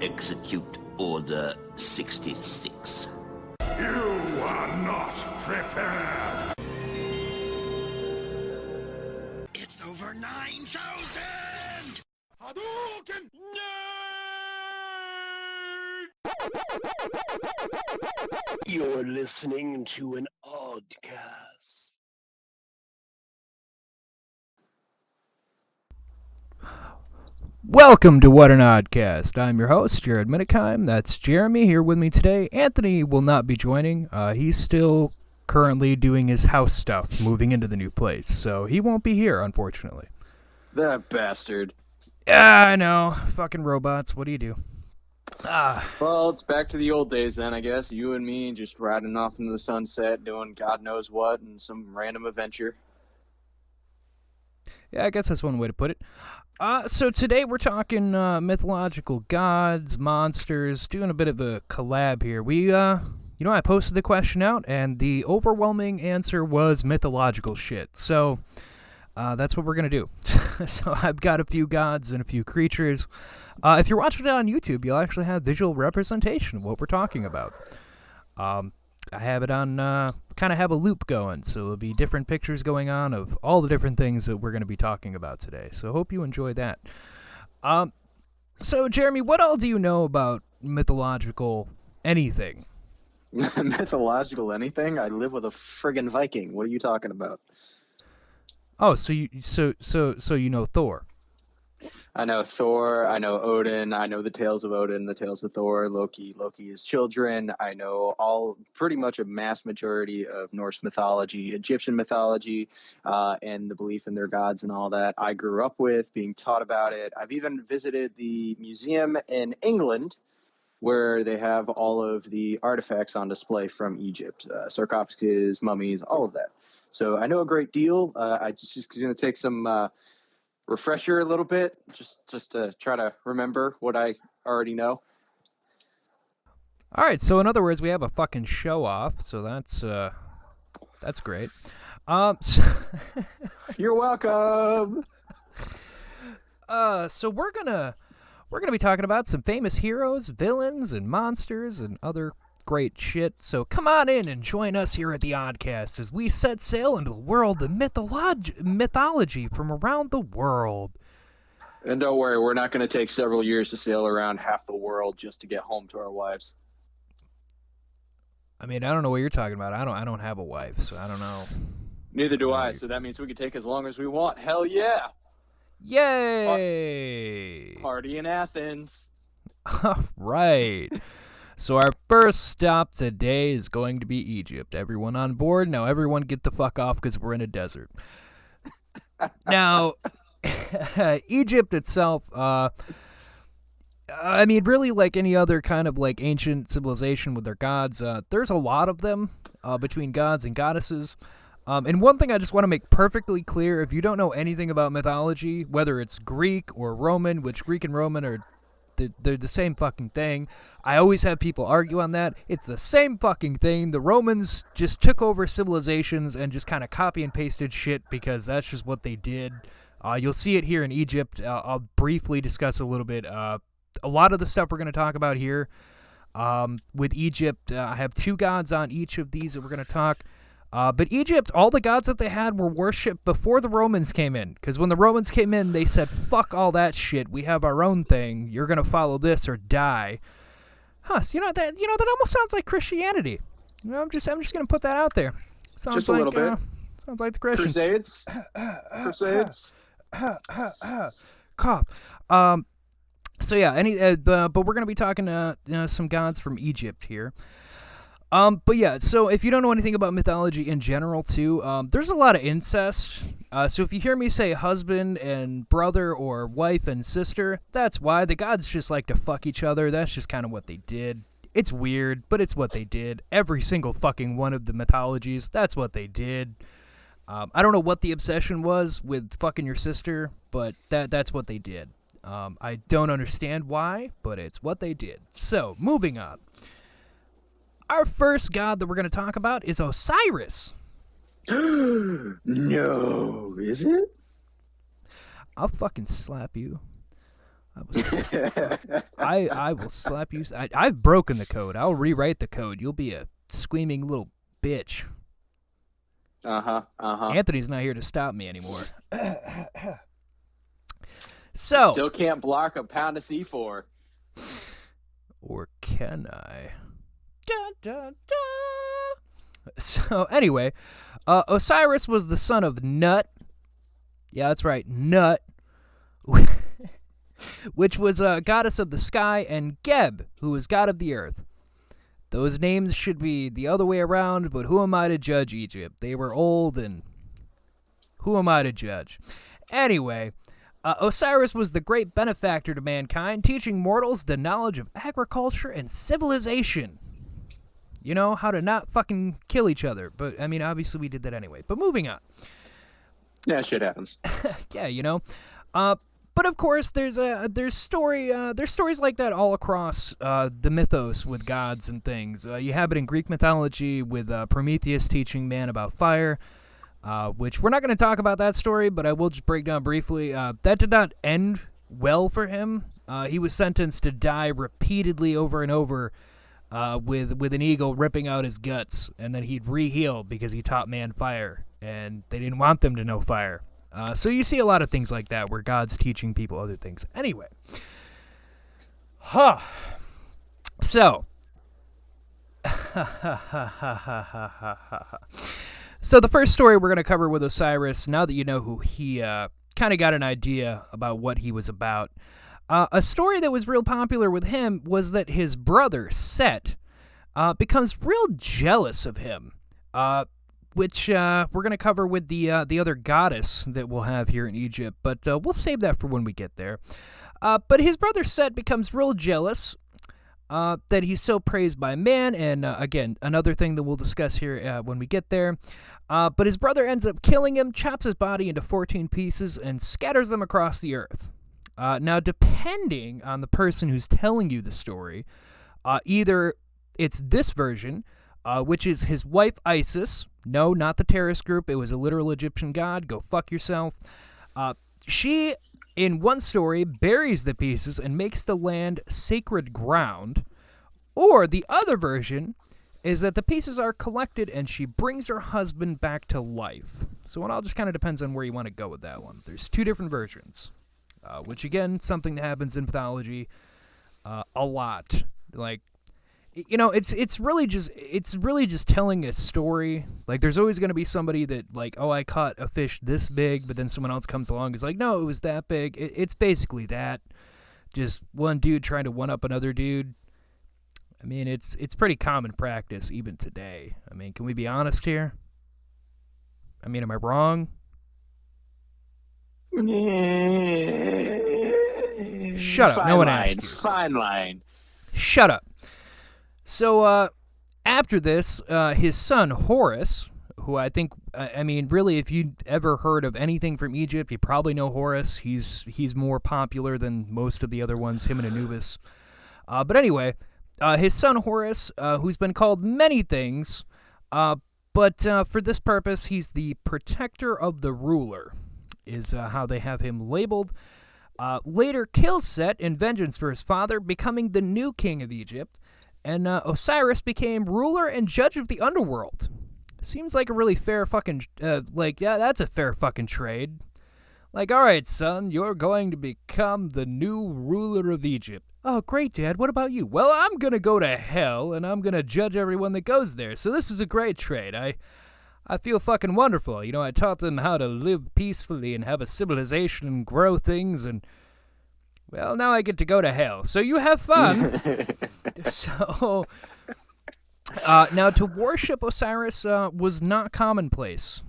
Execute Order 66. You are not prepared! It's over 9,000! Hadouken! You're listening to an Oddcast. Welcome to What an Oddcast. I'm your host, Jared Minikheim. That's Jeremy here with me today. Anthony will not be joining. He's still currently doing his house stuff, moving into the new place, so he won't be here, unfortunately. That bastard. Yeah, I know. Fucking robots. What do you do? Well, it's back to the old days then, I guess. You and me just riding off into the sunset, doing God knows what, and some random adventure. Yeah, I guess that's one way to put it. So today we're talking mythological gods, monsters, doing a bit of a collab here. I posted the question out, and the overwhelming answer was mythological shit. So that's what we're going to do. So I've got a few gods and a few creatures. If you're watching it on YouTube, you'll actually have visual representation of what we're talking about. I have it on, kind of have a loop going, so there'll be different pictures going on of all the different things that we're going to be talking about today. So hope you enjoy that. So Jeremy, what all do you know about mythological anything? Mythological anything? I live with a friggin' Viking. What are you talking about? Oh, so you know Thor. I know Thor, I know Odin, I know the tales of Odin, the tales of Thor, Loki, Loki's children. I know pretty much a mass majority of Norse mythology, Egyptian mythology, and the belief in their gods and all that. I grew up with, being taught about it. I've even visited the museum in England where they have all of the artifacts on display from Egypt, sarcophagus, mummies, all of that. So I know a great deal. I just going to take some refresher a little bit, just to try to remember what I already know. All right, so in other words, we have a fucking show off, so that's great. You're welcome. So we're gonna be talking about some famous heroes, villains, and monsters, and other great shit. So come on in and join us here at the Oddcast as we set sail into the world of mythology from around the world. And don't worry, we're not going to take several years to sail around half the world just to get home to our wives. I mean, I don't know what you're talking about. I don't have a wife, so I don't know. Neither do I, so that means we can take as long as we want. Hell yeah! Yay! Party in Athens. Right. So our first stop today is going to be Egypt. Everyone on board? Now everyone get the fuck off because we're in a desert. Now, Egypt itself, I mean, really like any other kind of like ancient civilization with their gods, there's a lot of them between gods and goddesses. And one thing I just want to make perfectly clear, if you don't know anything about mythology, whether it's Greek or Roman, which Greek and Roman are they're the same fucking thing. I always have people argue on that. It's the same fucking thing. The Romans just took over civilizations and just kind of copy and pasted shit because that's just what they did. You'll see it here in Egypt. I'll briefly discuss a little bit. A lot of the stuff we're going to talk about here with Egypt, I have two gods on each of these that we're going to talk. But Egypt, all the gods that they had were worshipped before the Romans came in. Because when the Romans came in, they said, fuck all that shit. We have our own thing. You're going to follow this or die. Huh, so that almost sounds like Christianity. I'm just going to put that out there. Sounds just a little bit. Sounds like the Christians. Crusades? Cough. So yeah, but we're going to be talking some gods from Egypt here. But yeah, so if you don't know anything about mythology in general too, there's a lot of incest. So if you hear me say husband and brother or wife and sister, that's why. The gods just like to fuck each other. That's just kind of what they did. It's weird, but it's what they did. Every single fucking one of the mythologies, that's what they did. I don't know what the obsession was with fucking your sister, but that's what they did. I don't understand why, but it's what they did. So, moving on. Our first god that we're going to talk about is Osiris. No, is it? I'll fucking slap you. I will slap you. I've broken the code. I'll rewrite the code. You'll be a screaming little bitch. Anthony's not here to stop me anymore. So still can't block a pound of C4. Or can I? Dun, dun, dun. So anyway, Osiris was the son of Nut. Yeah, that's right, Nut. Which was a goddess of the sky, and Geb, who was god of the earth. Those names should be the other way around, but who am I to judge Egypt? They were old, and who am I to judge? Anyway, Osiris was the great benefactor to mankind, teaching mortals the knowledge of agriculture and civilization. You know, how to not fucking kill each other. But, I mean, obviously we did that anyway. But moving on. Yeah, shit happens. Yeah, you know. But of course, there's stories like that all across the mythos with gods and things. You have it in Greek mythology with Prometheus teaching man about fire, which we're not going to talk about that story, but I will just break down briefly. That did not end well for him. He was sentenced to die repeatedly over and over with an eagle ripping out his guts, and then he'd re-heal because he taught man fire, and they didn't want them to know fire. So you see a lot of things like that where God's teaching people other things. Anyway. So. So the first story we're going to cover with Osiris, now that you know who he kind of got an idea about what he was about. A story that was real popular with him was that his brother, Set, becomes real jealous of him. Which we're going to cover with the other goddess that we'll have here in Egypt, but we'll save that for when we get there. But his brother Set becomes real jealous that he's so praised by man, and again, another thing that we'll discuss here when we get there. But his brother ends up killing him, chops his body into 14 pieces, and scatters them across the earth. Now, depending on the person who's telling you the story, either it's this version, which is his wife Isis. No, not the terrorist group. It was a literal Egyptian god. Go fuck yourself. She, in one story, buries the pieces and makes the land sacred ground. Or the other version is that the pieces are collected and she brings her husband back to life. So it all just kind of depends on where you want to go with that one. There's two different versions, which again, something that happens in mythology a lot. Like, you know, it's really just telling a story. Like, there's always going to be somebody that, like, oh, I caught a fish this big, but then someone else comes along and is like, no, it was that big. It's basically that. Just one dude trying to one-up another dude. I mean, it's pretty common practice even today. I mean, can we be honest here? I mean, am I wrong? Shut up. No one asked you. Fine line. Shut up. So, after this, his son, Horus, who I think, I mean, really, if you'd ever heard of anything from Egypt, you probably know Horus. He's more popular than most of the other ones, him and Anubis. But anyway, his son, Horus, who's been called many things, but for this purpose, he's the protector of the ruler, is how they have him labeled. Later kills Set in vengeance for his father, becoming the new king of Egypt. And Osiris became ruler and judge of the underworld. Seems like a really fair fucking, yeah, that's a fair fucking trade. Like, all right, son, you're going to become the new ruler of Egypt. Oh, great, Dad. What about you? Well, I'm going to go to hell, and I'm going to judge everyone that goes there. So this is a great trade. I feel fucking wonderful. You know, I taught them how to live peacefully and have a civilization and grow things, and, well, now I get to go to hell. So you have fun. So, now to worship Osiris was not commonplace.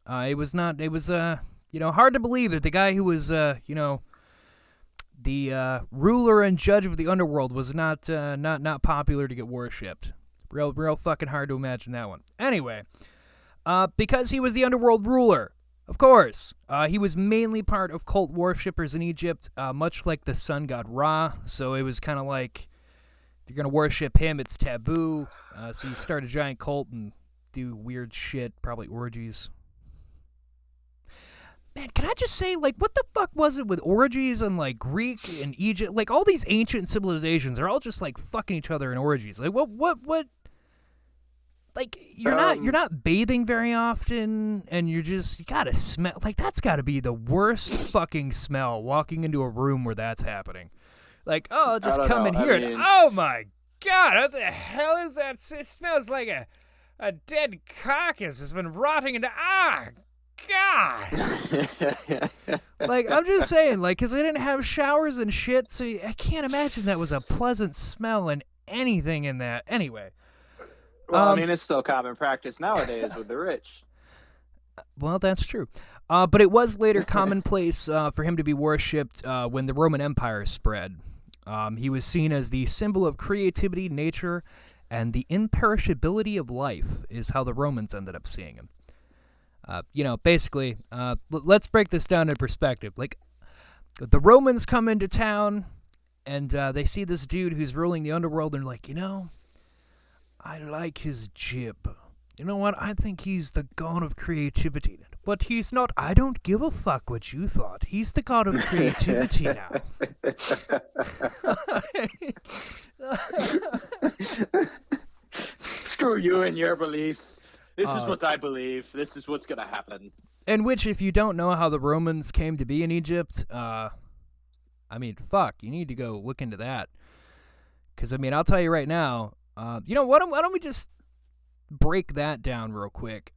It was, you know, hard to believe that the guy who was, you know, the ruler and judge of the underworld was not popular to get worshipped. Real fucking hard to imagine that one. Anyway, because he was the underworld ruler, of course, he was mainly part of cult worshippers in Egypt, much like the sun god Ra. So it was kind of like, if you're going to worship him, it's taboo. So you start a giant cult and do weird shit, probably orgies. man, can I just say, like, what the fuck was it with orgies and, like, Greek and Egypt? Like, all these ancient civilizations are all just, like, fucking each other in orgies. Like, what? Like, you're not bathing very often, and you gotta smell. Like, that's gotta be the worst fucking smell, walking into a room where that's happening. Like, oh, I'll just come in here, and oh my God, what the hell is that? It smells like a dead carcass has been rotting into, God. Like, I'm just saying, like, because they didn't have showers and shit, so I can't imagine that was a pleasant smell and anything in that. Anyway. Well, I mean, it's still common practice nowadays with the rich. Well, that's true. But it was later commonplace for him to be worshipped when the Roman Empire spread. He was seen as the symbol of creativity, nature, and the imperishability of life is how the Romans ended up seeing him. Basically, let's break this down in perspective. Like, the Romans come into town, and they see this dude who's ruling the underworld, and they're like, I like his jib. You know what? I think he's the god of creativity. But he's not. I don't give a fuck what you thought. He's the god of creativity now. Screw you and your beliefs. This is what I believe. This is what's going to happen. And which, if you don't know how the Romans came to be in Egypt, fuck, you need to go look into that. Because, I'll tell you right now, why don't we just break that down real quick?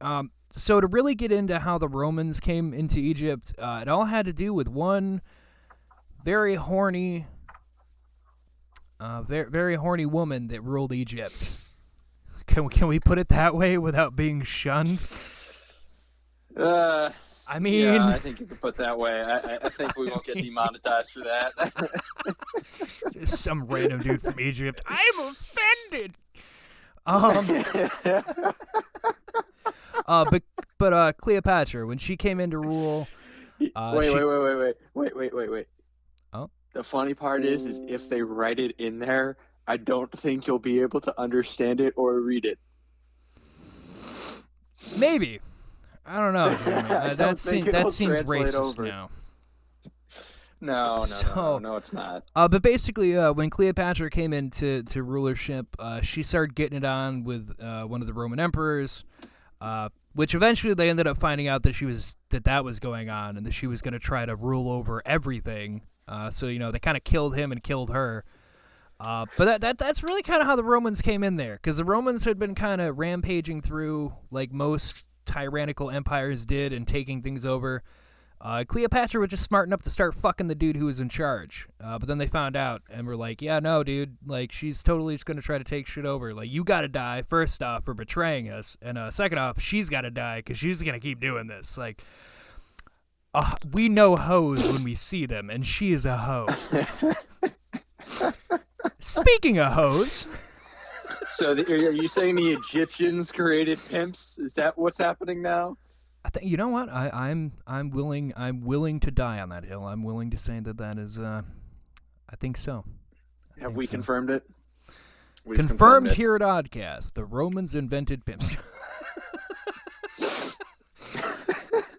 So to really get into how the Romans came into Egypt, it all had to do with one very horny woman that ruled Egypt. Can we put it that way without being shunned? Yeah, I think you can put that way. I think we won't get demonetized for that. Just some random dude from Egypt. I'm offended. But Cleopatra, when she came in to rule, wait. Oh, the funny part is if they write it in there, I don't think you'll be able to understand it or read it. Maybe. I don't know. That seems racist over. now. No, it's not. But basically, when Cleopatra came into rulership, she started getting it on with one of the Roman emperors, which eventually they ended up finding out that was going on, and that she was going to try to rule over everything. So they kind of killed him and killed her. But that's really kind of how the Romans came in there, because the Romans had been kind of rampaging through like most tyrannical empires did and taking things over. Cleopatra was just smart enough to start fucking the dude who was in charge. But then they found out and were like, yeah, no, dude, like, she's totally just going to try to take shit over. Like, you got to die, first off, for betraying us. And second off, she's got to die because she's going to keep doing this. Like, we know hoes when we see them, and she is a hoe. Speaking of hoes. So are you saying the Egyptians created pimps? Is that what's happening now? I think, you know what? I'm willing to die on that hill. I'm willing to say that is. I think so. Have we confirmed it? We've confirmed it here at Oddcast. The Romans invented pimps.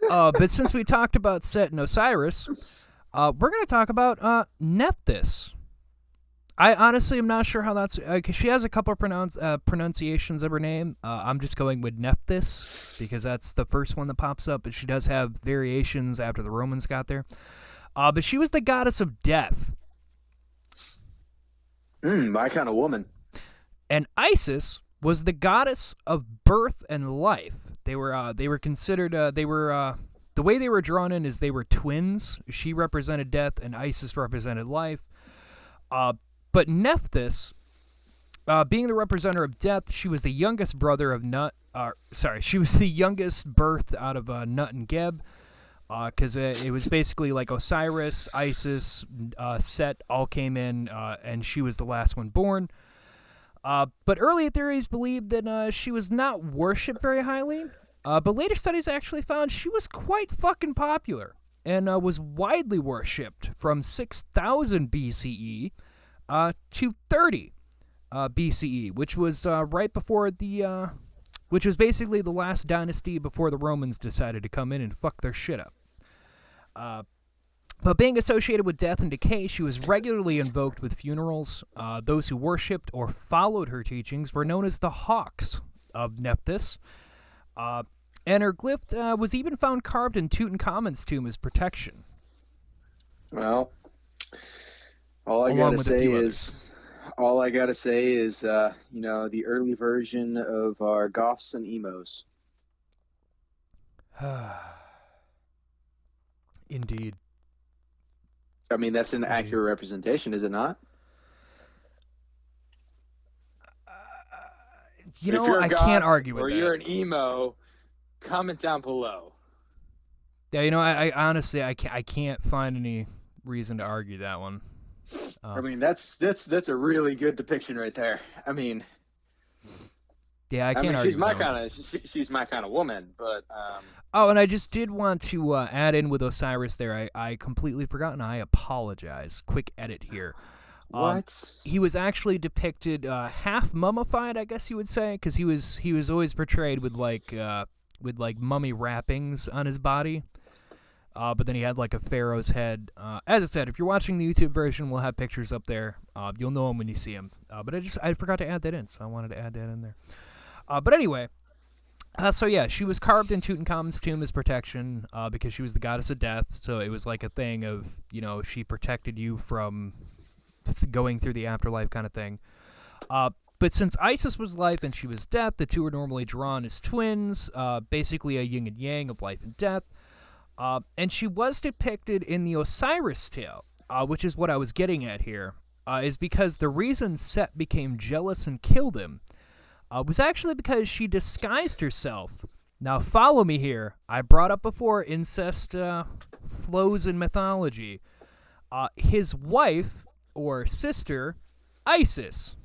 But since we talked about Set and Osiris, we're going to talk about Nephthys. I honestly am not sure how that's... cause she has a couple of pronunciations of her name. I'm just going with Nephthys because that's the first one that pops up, but she does have variations after the Romans got there. But she was the goddess of death. My kind of woman. And Isis was the goddess of birth and life. They were considered... the way they were drawn in is they were twins. She represented death and Isis represented life. But Nephthys, being the representative of death, she was the youngest brother of she was the youngest birth out of Nut and Geb, because it was basically like Osiris, Isis, Set all came in, and she was the last one born. But early theories believed that she was not worshipped very highly, but later studies actually found she was quite fucking popular and was widely worshipped from 6000 BCE to 30 BCE, which was right before which was basically the last dynasty before the Romans decided to come in and fuck their shit up. But being associated with death and decay, she was regularly invoked with funerals. Those who worshipped or followed her teachings were known as the Hawks of Nephthys. And her glyph was even found carved in Tutankhamun's tomb as protection. Well, all I gotta say is, the early version of our goths and emos. Indeed. I mean, that's an accurate representation, is it not? I can't argue with that. Or you're an emo, comment down below. Yeah, I honestly, I can't find any reason to argue that one. I mean, that's a really good depiction right there. I mean, yeah, I can't argue. She's my kind of woman, but. Oh, and I just did want to add in with Osiris there. I completely forgot, and I apologize. Quick edit here. What? He was actually depicted half mummified, I guess you would say, because he was always portrayed with like mummy wrappings on his body. But then he had like a pharaoh's head. As I said, if you're watching the YouTube version, we'll have pictures up there. You'll know him when you see him. But I forgot to add that in, so I wanted to add that in there. But anyway, so yeah, she was carved in Tutankhamun's tomb as protection because she was the goddess of death. So it was like a thing of, she protected you from going through the afterlife kind of thing. But since Isis was life and she was death, the two are normally drawn as twins, basically a yin and yang of life and death. And she was depicted in the Osiris tale, which is what I was getting at here, is because the reason Set became jealous and killed him was actually because she disguised herself. Now, follow me here. I brought up before incest flows in mythology. His wife, or sister, Isis.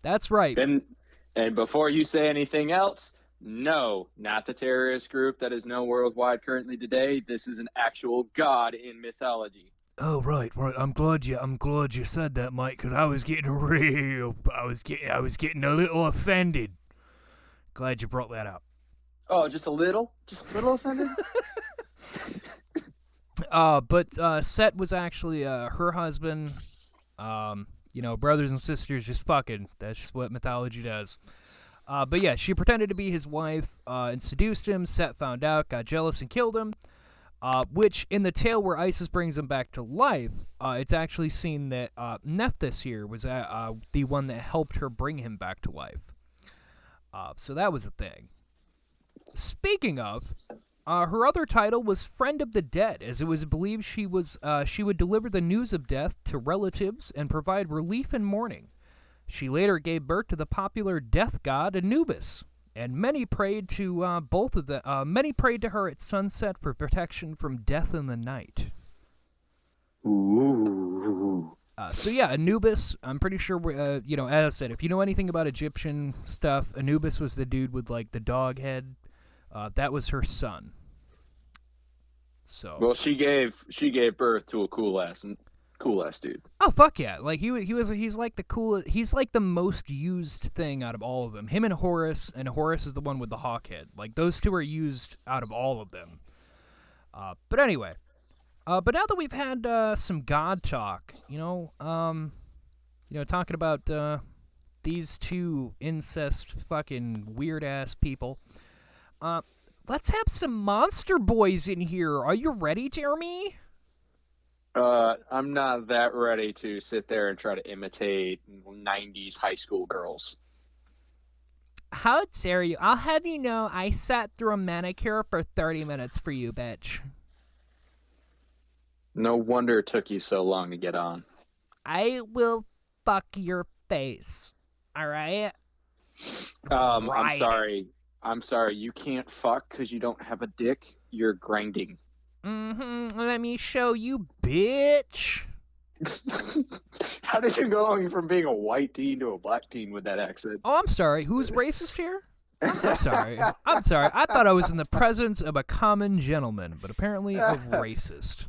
That's right. And before you say anything else, no, not the terrorist group that is known worldwide currently today. This is an actual god in mythology. Oh, right. I'm glad you said that, Mike, because I was getting a little offended. Glad you brought that up. Oh, just a little offended? But Set was actually her husband. Brothers and sisters just fucking. That's just what mythology does. But yeah, she pretended to be his wife and seduced him. Set found out, got jealous, and killed him. Which, in the tale where Isis brings him back to life, it's actually seen that Nephthys here was the one that helped her bring him back to life. So that was a thing. Speaking of, her other title was Friend of the Dead, as it was believed she would deliver the news of death to relatives and provide relief in mourning. She later gave birth to the popular death god Anubis, and many prayed to both of them. Many prayed to her at sunset for protection from death in the night. Ooh. So yeah, Anubis. I'm pretty sure. As I said, if you know anything about Egyptian stuff, Anubis was the dude with like the dog head. That was her son. So. Well, she gave birth to a cool ass dude. Oh fuck yeah! Like he's like the coolest. He's like the most used thing out of all of them. Him and Horus is the one with the hawk head. Like those two are used out of all of them. But anyway, but now that we've had some god talk, talking about these two incest fucking weird ass people. Let's have some monster boys in here. Are you ready, Jeremy? I'm not that ready to sit there and try to imitate 90s high school girls. How dare you? I'll have you know I sat through a manicure for 30 minutes for you, bitch. No wonder it took you so long to get on. I will fuck your face. All right? I'm sorry. You can't fuck because you don't have a dick. You're grinding. Mm-hmm. Let me show you, bitch. How did you go from being a white teen to a black teen with that accent? Oh, I'm sorry. Who's racist here? I'm sorry. I thought I was in the presence of a common gentleman, but apparently a racist.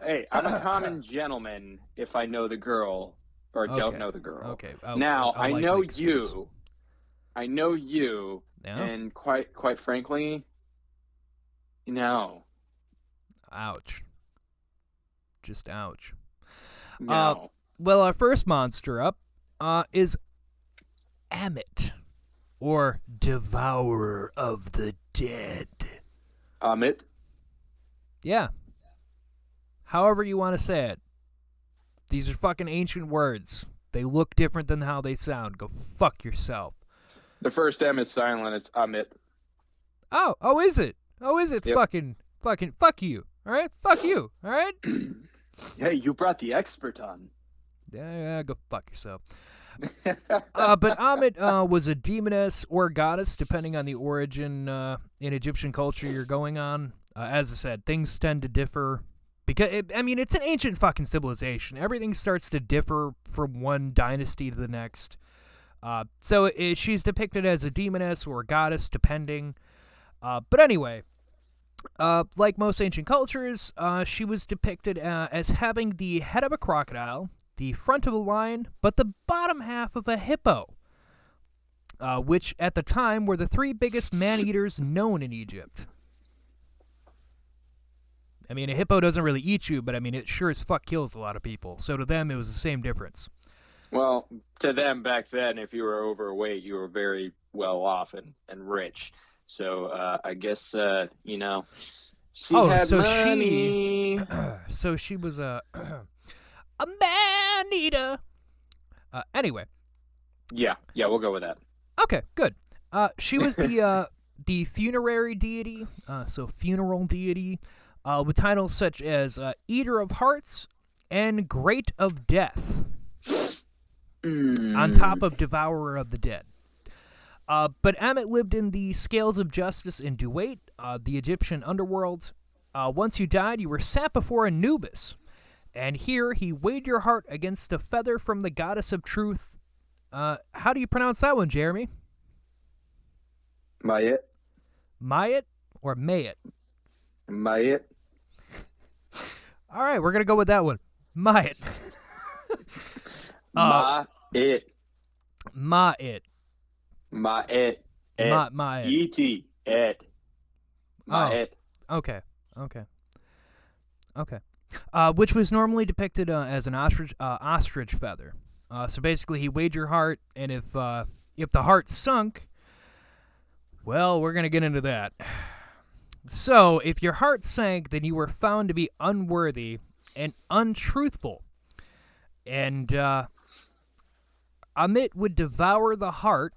Hey, I'm a common gentleman if I know the girl or don't know the girl. Okay. Now, I know you. I know you, yeah. And quite frankly, No. Ouch. Just ouch. No. Well, our first monster up is Ammit, or Devourer of the Dead. Ammit. Yeah. However you want to say it. These are fucking ancient words. They look different than how they sound. Go fuck yourself. The first M is silent. It's Ammit. Oh, is it? Oh, is it? Yep. Fucking, fuck you. All right? Fuck you. All right? Hey, you brought the expert on. Yeah, go fuck yourself. But Ammit was a demoness or goddess, depending on the origin in Egyptian culture you're going on. As I said, things tend to differ. Because, it's an ancient fucking civilization. Everything starts to differ from one dynasty to the next. So she's depicted as a demoness or a goddess, depending. But anyway, like most ancient cultures, she was depicted as having the head of a crocodile, the front of a lion, but the bottom half of a hippo, which at the time were the three biggest man-eaters known in Egypt. A hippo doesn't really eat you, but it sure as fuck kills a lot of people. So to them, it was the same difference. Well, to them back then, if you were overweight, you were very well off and rich. So I guess, she had money. So she was a man-eater. Anyway. Yeah, we'll go with that. Okay, good. She was the funerary deity, so funeral deity, with titles such as Eater of Hearts and Great of Death, on top of Devourer of the Dead. But Ammit lived in the Scales of Justice in Duat, the Egyptian underworld. Once you died, you were sat before Anubis, and here he weighed your heart against a feather from the goddess of truth. How do you pronounce that one, Jeremy? Mayit. Mayit or Mayit? Mayit. All right, we're going to go with that one. Mayit. Ma'it. Ma'it. Ma'it. Ma'it. E.T. Et. Ma'it. Okay. Which was normally depicted as an ostrich feather. So basically, he weighed your heart, and if the heart sunk, well, we're going to get into that. So, if your heart sank, then you were found to be unworthy and untruthful. And Ammit would devour the heart,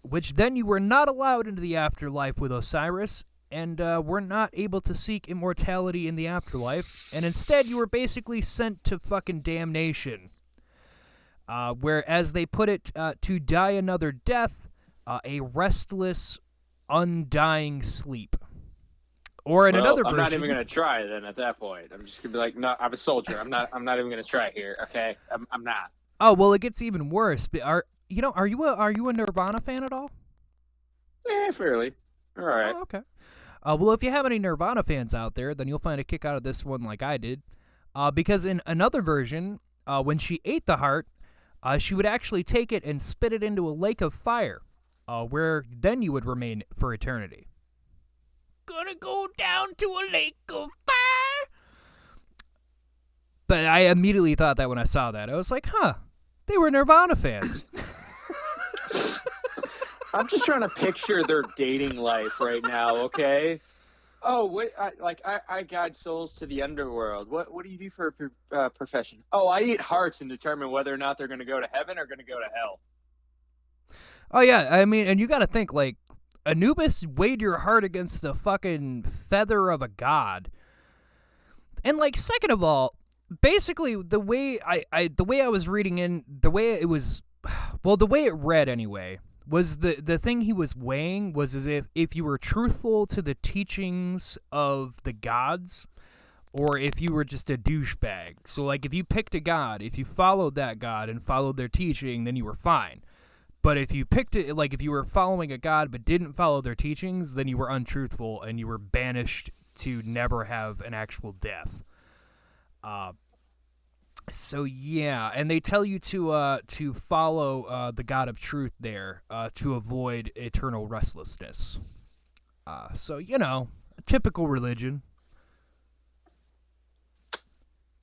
which then you were not allowed into the afterlife with Osiris, and were not able to seek immortality in the afterlife, and instead you were basically sent to fucking damnation. Where, as they put it, to die another death, a restless, undying sleep. Or in another version, I'm not even gonna try. Then at that point, I'm just gonna be like, no, I'm a soldier. I'm not even gonna try here. Okay, I'm not. Oh well, it gets even worse. Are you a Nirvana fan at all? Yeah, fairly. All right. Oh, okay. Well, if you have any Nirvana fans out there, then you'll find a kick out of this one like I did. Because in another version, when she ate the heart, she would actually take it and spit it into a lake of fire, where then you would remain for eternity. Gonna go down to a lake of fire. But I immediately thought that when I saw that. I was like, they were Nirvana fans. I'm just trying to picture their dating life right now, okay? Oh, what? I guide souls to the underworld. What do you do for a profession? Oh, I eat hearts and determine whether or not they're going to go to heaven or going to go to hell. Oh, yeah, and you got to think, Anubis weighed your heart against the fucking feather of a god. And, second of all, basically, the way I was reading in, the way it was, well, the way it read anyway, was the thing he was weighing was as if you were truthful to the teachings of the gods, or if you were just a douchebag. So, if you picked a god, if you followed that god and followed their teaching, then you were fine. But if you picked it, if you were following a god but didn't follow their teachings, then you were untruthful and you were banished to never have an actual death. So yeah, and they tell you to follow the God of Truth there to avoid eternal restlessness. So typical religion.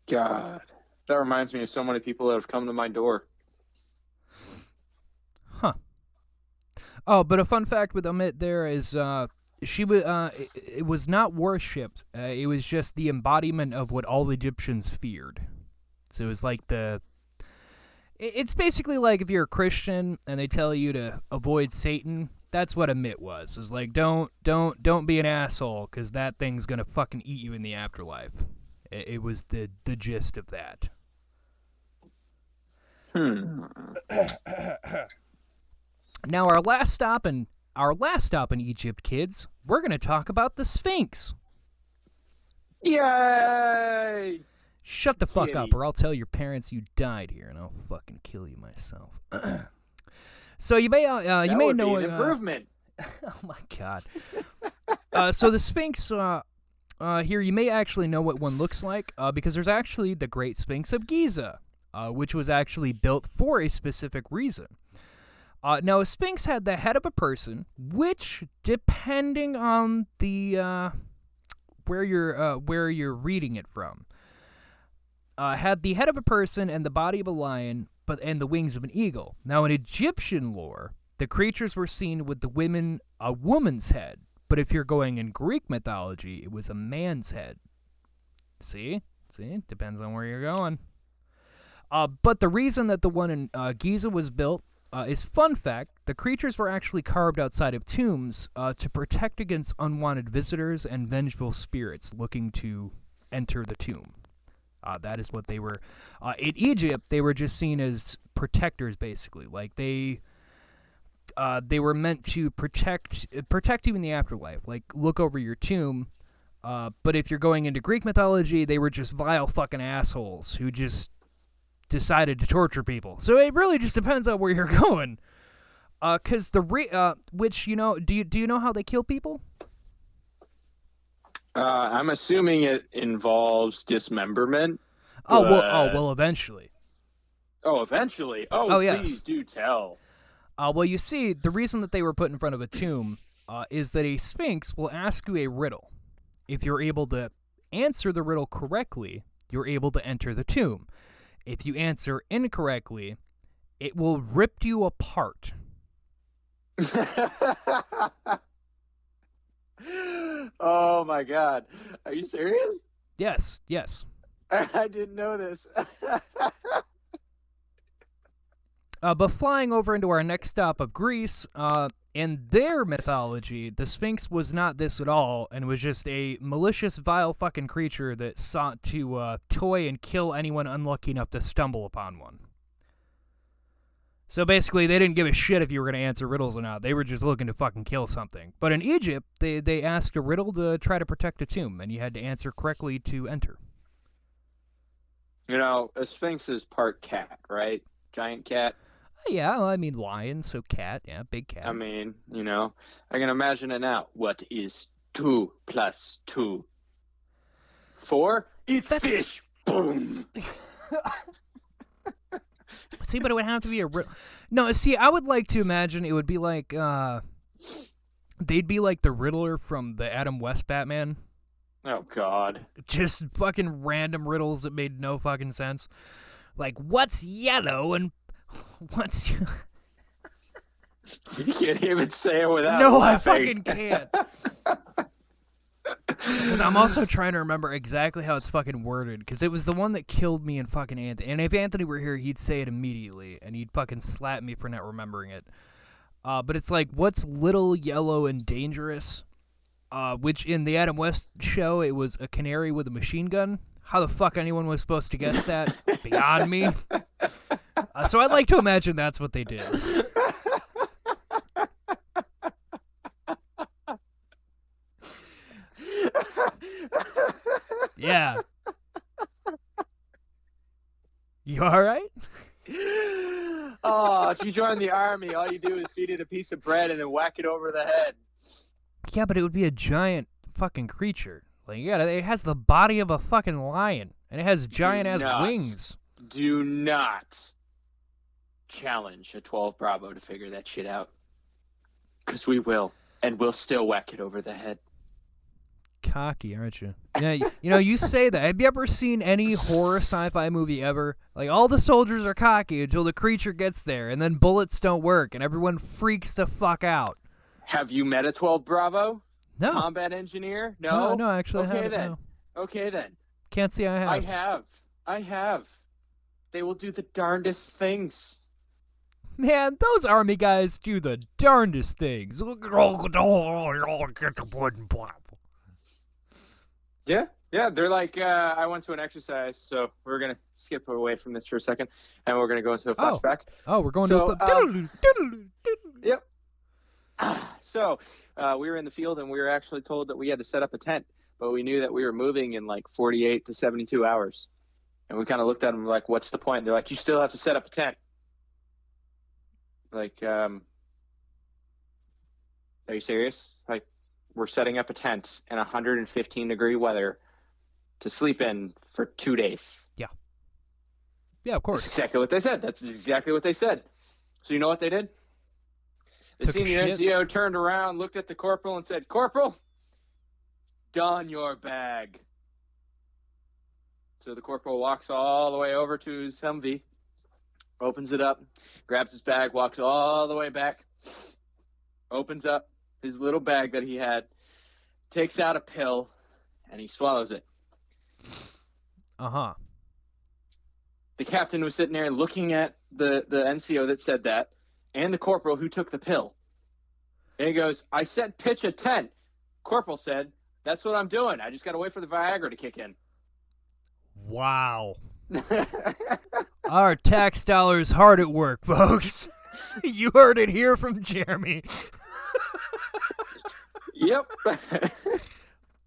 God, that reminds me of so many people that have come to my door. Huh. Oh, but a fun fact with Ammit there is she was it was not worshipped. It was just the embodiment of what all Egyptians feared. So it was like it's basically like if you're a Christian and they tell you to avoid Satan. That's what Ammit was. It's like don't be an asshole because that thing's gonna fucking eat you in the afterlife. It was the gist of that. Now our last stop in Egypt, kids, we're gonna talk about the Sphinx. Yay! Shut the fuck up, or I'll tell your parents you died here, and I'll fucking kill you myself. So you may that would know be an improvement. Oh my god. So the Sphinx here, you may actually know what one looks like because there's actually the Great Sphinx of Giza, which was actually built for a specific reason. Now, a Sphinx had the head of a person, which, depending on the where you're reading it from, had the head of a person and the body of a lion, and the wings of an eagle. Now, in Egyptian lore, the creatures were seen with a woman's head, but if you're going in Greek mythology, it was a man's head. See, depends on where you're going. But the reason that the one in Giza was built is, fun fact, the creatures were actually carved outside of tombs to protect against unwanted visitors and vengeful spirits looking to enter the tomb. That is what they were. In Egypt, they were just seen as protectors, basically. Like they were meant to protect you in the afterlife. Like, look over your tomb. But if you're going into Greek mythology, they were just vile fucking assholes who just decided to torture people. So it really just depends on where you're going. Because which, you know, do you know how they kill people? I'm assuming it involves dismemberment. Well, eventually. Oh, eventually. Oh, yes. Please do tell. Well, you see, the reason that they were put in front of a tomb is that a Sphinx will ask you a riddle. If you're able to answer the riddle correctly, you're able to enter the tomb. If you answer incorrectly, it will rip you apart. Oh my god. Are you serious? Yes. I didn't know this. But flying over into our next stop of Greece, in their mythology, the Sphinx was not this at all, and was just a malicious, vile fucking creature that sought to toy and kill anyone unlucky enough to stumble upon one. So basically, they didn't give a shit if you were going to answer riddles or not. They were just looking to fucking kill something. But in Egypt, they asked a riddle to try to protect a tomb, and you had to answer correctly to enter. You know, a Sphinx is part cat, right? Giant cat. Yeah, well, I mean lion, so cat, yeah, big cat. I mean, you know, I can imagine it now. What is 2 + 2? 4? It's fish! Boom! See, but it would have to be a No, see, I would like to imagine it would be like, they'd be like the Riddler from the Adam West Batman. Oh, God. Just fucking random riddles that made no fucking sense. Like, what's yellow and what's... You can't even say it without No, laughing. I fucking can't. Because I'm also trying to remember exactly how it's fucking worded, because it was the one that killed me and fucking Anthony. And if Anthony were here, he'd say it immediately, and he'd fucking slap me for not remembering it. But it's like, what's little, yellow, and dangerous? Which in the Adam West show, it was a canary with a machine gun. How the fuck anyone was supposed to guess that? Beyond me. So I'd like to imagine that's what they did. Yeah. You alright? Oh, if you join the army, all you do is feed it a piece of bread and then whack it over the head. Yeah, but it would be a giant fucking creature. Like, yeah, it has the body of a fucking lion, and it has giant-ass wings. Do not challenge a 12 Bravo to figure that shit out. Because we will, and we'll still whack it over the head. cocky, aren't you? Yeah, you say that. Have you ever seen any horror sci-fi movie ever? Like, all the soldiers are cocky until the creature gets there, and then bullets don't work, and everyone freaks the fuck out. Have you met a 12 Bravo? No. Combat engineer? No? No, actually, okay, I haven't. then. No. Okay, then. Can't say I have. I have. They will do the darndest things. Man, those army guys do the darndest things. Yeah, they're like, I went to an exercise, so we're going to skip away from this for a second, and we're going to go into a flashback. Oh, we're going So, to the... Yep. So, we were in the field, and we were actually told that we had to set up a tent, but we knew that we were moving in like 48 to 72 hours. And we kind of looked at them like, what's the point? They're like, you still have to set up a tent. Like, are you serious? Like, we're setting up a tent in 115-degree weather to sleep in for 2 days. Yeah, of course. That's exactly what they said. That's exactly what they said. So you know what they did? The Took a senior shit? NCO turned around, looked at the corporal, and said, "Corporal, don your bag." So the corporal walks all the way over to his Humvee, opens it up, grabs his bag, walks all the way back, opens up his little bag that he had, takes out a pill, and he swallows it. Uh-huh. The captain was sitting there looking at the NCO that said that, and the corporal who took the pill. And he goes, "I said pitch a tent." Corporal said, "That's what I'm doing. I just got to wait for the Viagra to kick in." Wow. Our tax dollars hard at work, folks. You heard it here from Jeremy. Yep.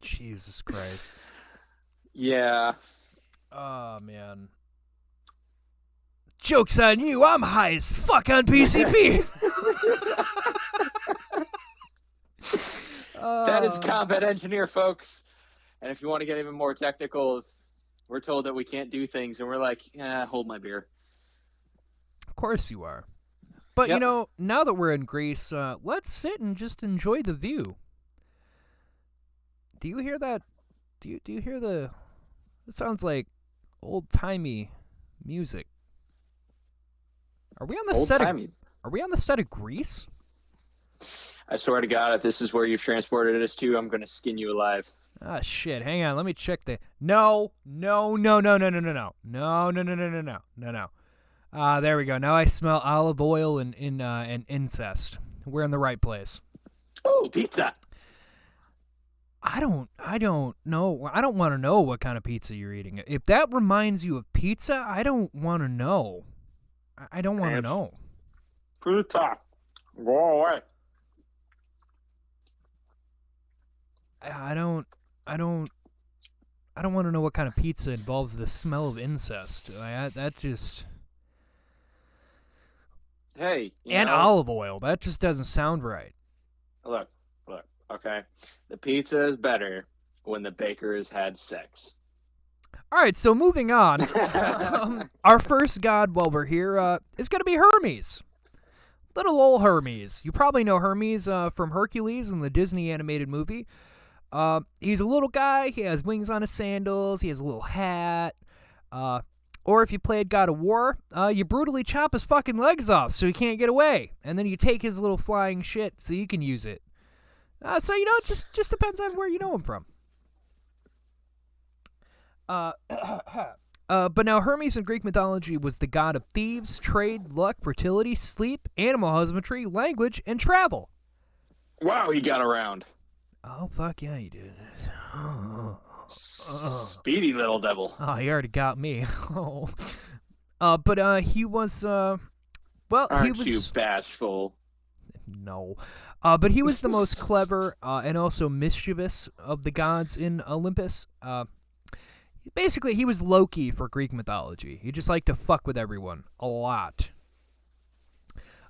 Jesus Christ. Yeah. Oh, man. Joke's on you. I'm high as fuck on PCP. That is combat engineer, folks. And if you want to get even more technical, we're told that we can't do things, and we're like, hold my beer. Of course you are. But, Yep. now that we're in Greece, let's sit and just enjoy the view. Do you hear that? Do you hear the... It sounds like old-timey music. Are we on the set of... Are we on the set of Grease? I swear to God, if this is where you've transported us to, I'm going to skin you alive. Ah, shit. Hang on. Let me check the... No. No. There we go. Now I smell olive oil and incest. We're in the right place. Oh, pizza. I don't know. I don't want to know what kind of pizza you're eating. If that reminds you of pizza, I don't want to know. I don't want to know. Pizza. Go away. I don't want to know what kind of pizza involves the smell of incest. That just... Hey. And olive oil. That just doesn't sound right. Look, okay? The pizza is better when the baker has had sex. All right, so moving on. Our first god while we're here is going to be Hermes. Little old Hermes. You probably know Hermes from Hercules in the Disney animated movie. He's a little guy. He has wings on his sandals. He has a little hat. Or if you played God of War, you brutally chop his fucking legs off so he can't get away. And then you take his little flying shit so you can use it. So, it just depends on where you know him from. But now Hermes in Greek mythology was the god of thieves, trade, luck, fertility, sleep, animal husbandry, language, and travel. Wow, he got around. Oh, fuck yeah, he did. Speedy little devil. Oh, he already got me. But he was, well, Aren't he was... you bashful? No. But he was the most clever and also mischievous of the gods in Olympus. Basically, he was Loki for Greek mythology. He just liked to fuck with everyone. A lot.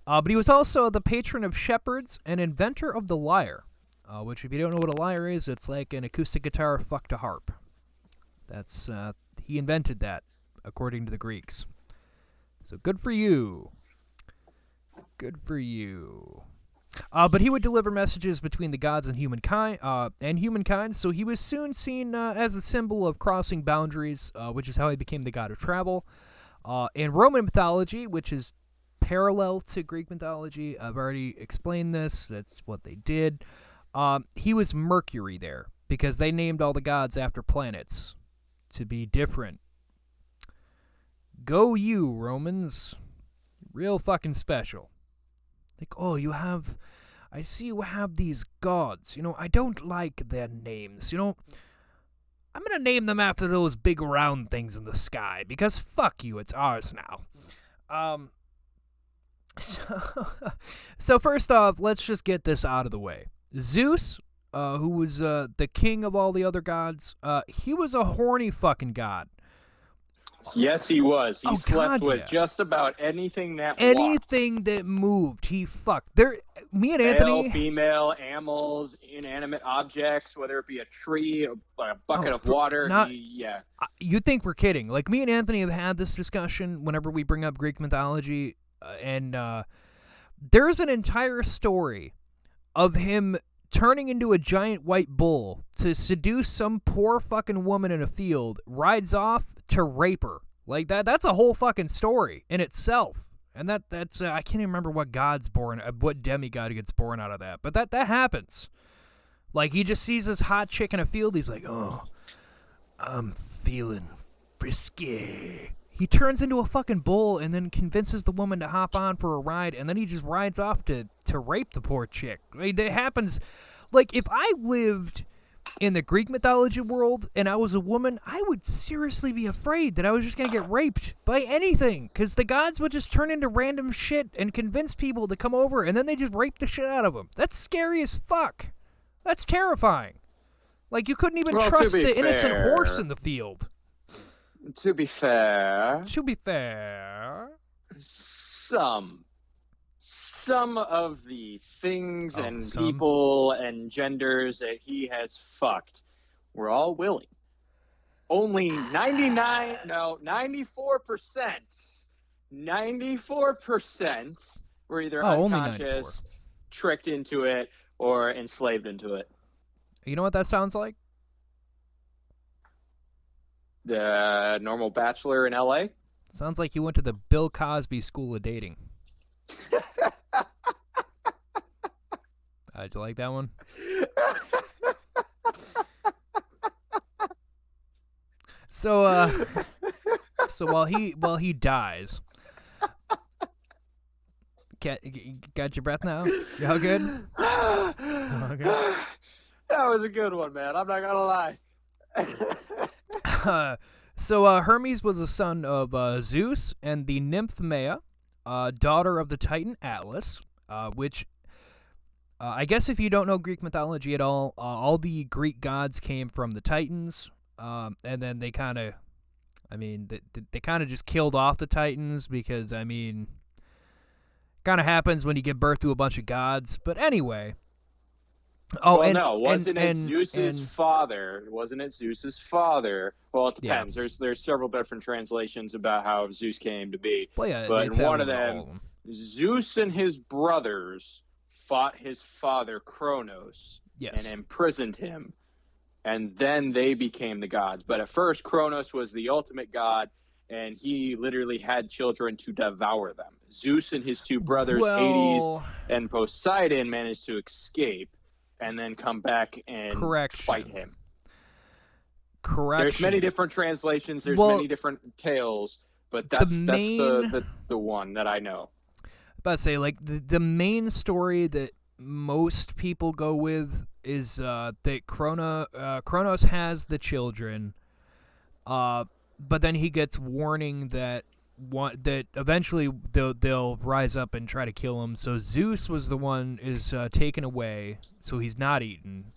But he was also the patron of shepherds and inventor of the lyre. Which, if you don't know what a lyre is, it's like an acoustic guitar fucked a harp. That's, he invented that, according to the Greeks. So good for you. Good for you. But he would deliver messages between the gods and humankind. So he was soon seen as a symbol of crossing boundaries, which is how he became the god of travel. In Roman mythology, which is parallel to Greek mythology, I've already explained this. That's what they did. He was Mercury there because they named all the gods after planets to be different. Go you, Romans. Real fucking special. Like, oh, I see you have these gods. I don't like their names. I'm going to name them after those big round things in the sky because fuck you, it's ours now. So first off, let's just get this out of the way. Zeus, who was the king of all the other gods, he was a horny fucking god. Yes, he was. He slept God, with yeah. just about anything that Anything that moved, he fucked. Me and Anthony... Male, female, animals, inanimate objects, whether it be a tree, a bucket of water. Yeah. You think we're kidding. Like, me and Anthony have had this discussion whenever we bring up Greek mythology, and there's an entire story of him turning into a giant white bull to seduce some poor fucking woman in a field, rides off to rape her. Like, that's a whole fucking story in itself. And that's I can't even remember what demigod gets born out of that. But that happens. Like, he just sees this hot chick in a field, he's like, oh, I'm feeling frisky. He turns into a fucking bull and then convinces the woman to hop on for a ride, and then he just rides off to rape the poor chick. I mean, that happens. Like, if I lived in the Greek mythology world and I was a woman, I would seriously be afraid that I was just going to get raped by anything, because the gods would just turn into random shit and convince people to come over, and then they just rape the shit out of them. That's scary as fuck. That's terrifying. Like, you couldn't even trust the innocent horse in the field. To be fair, some of the things and people and genders that he has fucked were all willing. Only 94% were either unconscious, tricked into it, or enslaved into it. You know what that sounds like? The normal bachelor in LA? Sounds like you went to the Bill Cosby School of Dating. Did you like that one? So while he dies, got your breath now? You all good? Okay. That was a good one, man. I'm not gonna lie. So Hermes was the son of Zeus and the nymph Maia, daughter of the Titan Atlas, which I guess if you don't know Greek mythology at all the Greek gods came from the Titans, and then they kind of just killed off the Titans because, kind of happens when you give birth to a bunch of gods. But anyway... Wasn't it Zeus's father? Wasn't it Zeus's father? Well, it depends. Yeah. There's several different translations about how Zeus came to be. Well, yeah, but in one of them, Zeus and his brothers fought his father Kronos and imprisoned him, and then they became the gods. But at first, Kronos was the ultimate god, and he literally had children to devour them. Zeus and his two brothers, Hades and Poseidon, managed to escape and then come back and fight him. Correction. There's many different translations. There's many different tales, but that's the one that I know. About to say, like, the main story that most people go with is that Kronos has the children, but then he gets warning that eventually they'll rise up and try to kill him. So Zeus was the one is taken away, so he's not eaten,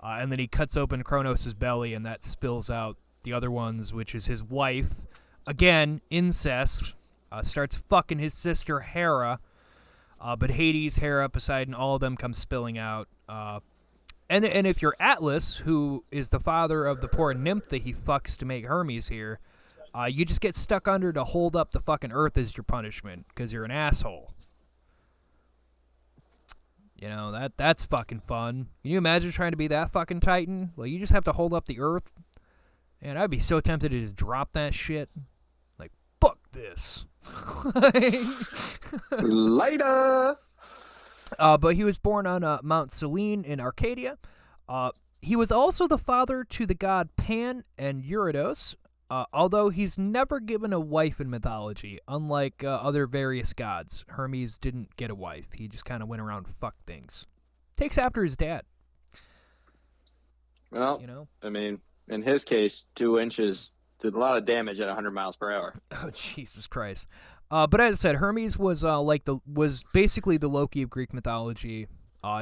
and then he cuts open Kronos' belly, and that spills out the other ones, which is his wife. Again, incest. Starts fucking his sister Hera, but Hades, Hera, Poseidon, all of them come spilling out. And if you're Atlas, who is the father of the poor nymph that he fucks to make Hermes here, you just get stuck under to hold up the fucking earth as your punishment because you're an asshole. You know, that's fucking fun. Can you imagine trying to be that fucking Titan? Like, you just have to hold up the earth. And I'd be so tempted to just drop that shit. Like, fuck this. Later! But he was born on Mount Selene in Arcadia. He was also the father to the god Pan and Eurytos, although he's never given a wife in mythology, unlike other various gods. Hermes didn't get a wife. He just kind of went around and fucked things. Takes after his dad. Well, you know? I mean, in his case, 2 inches did a lot of damage at 100 miles per hour. Oh, Jesus Christ. But as I said, Hermes was was basically the Loki of Greek mythology.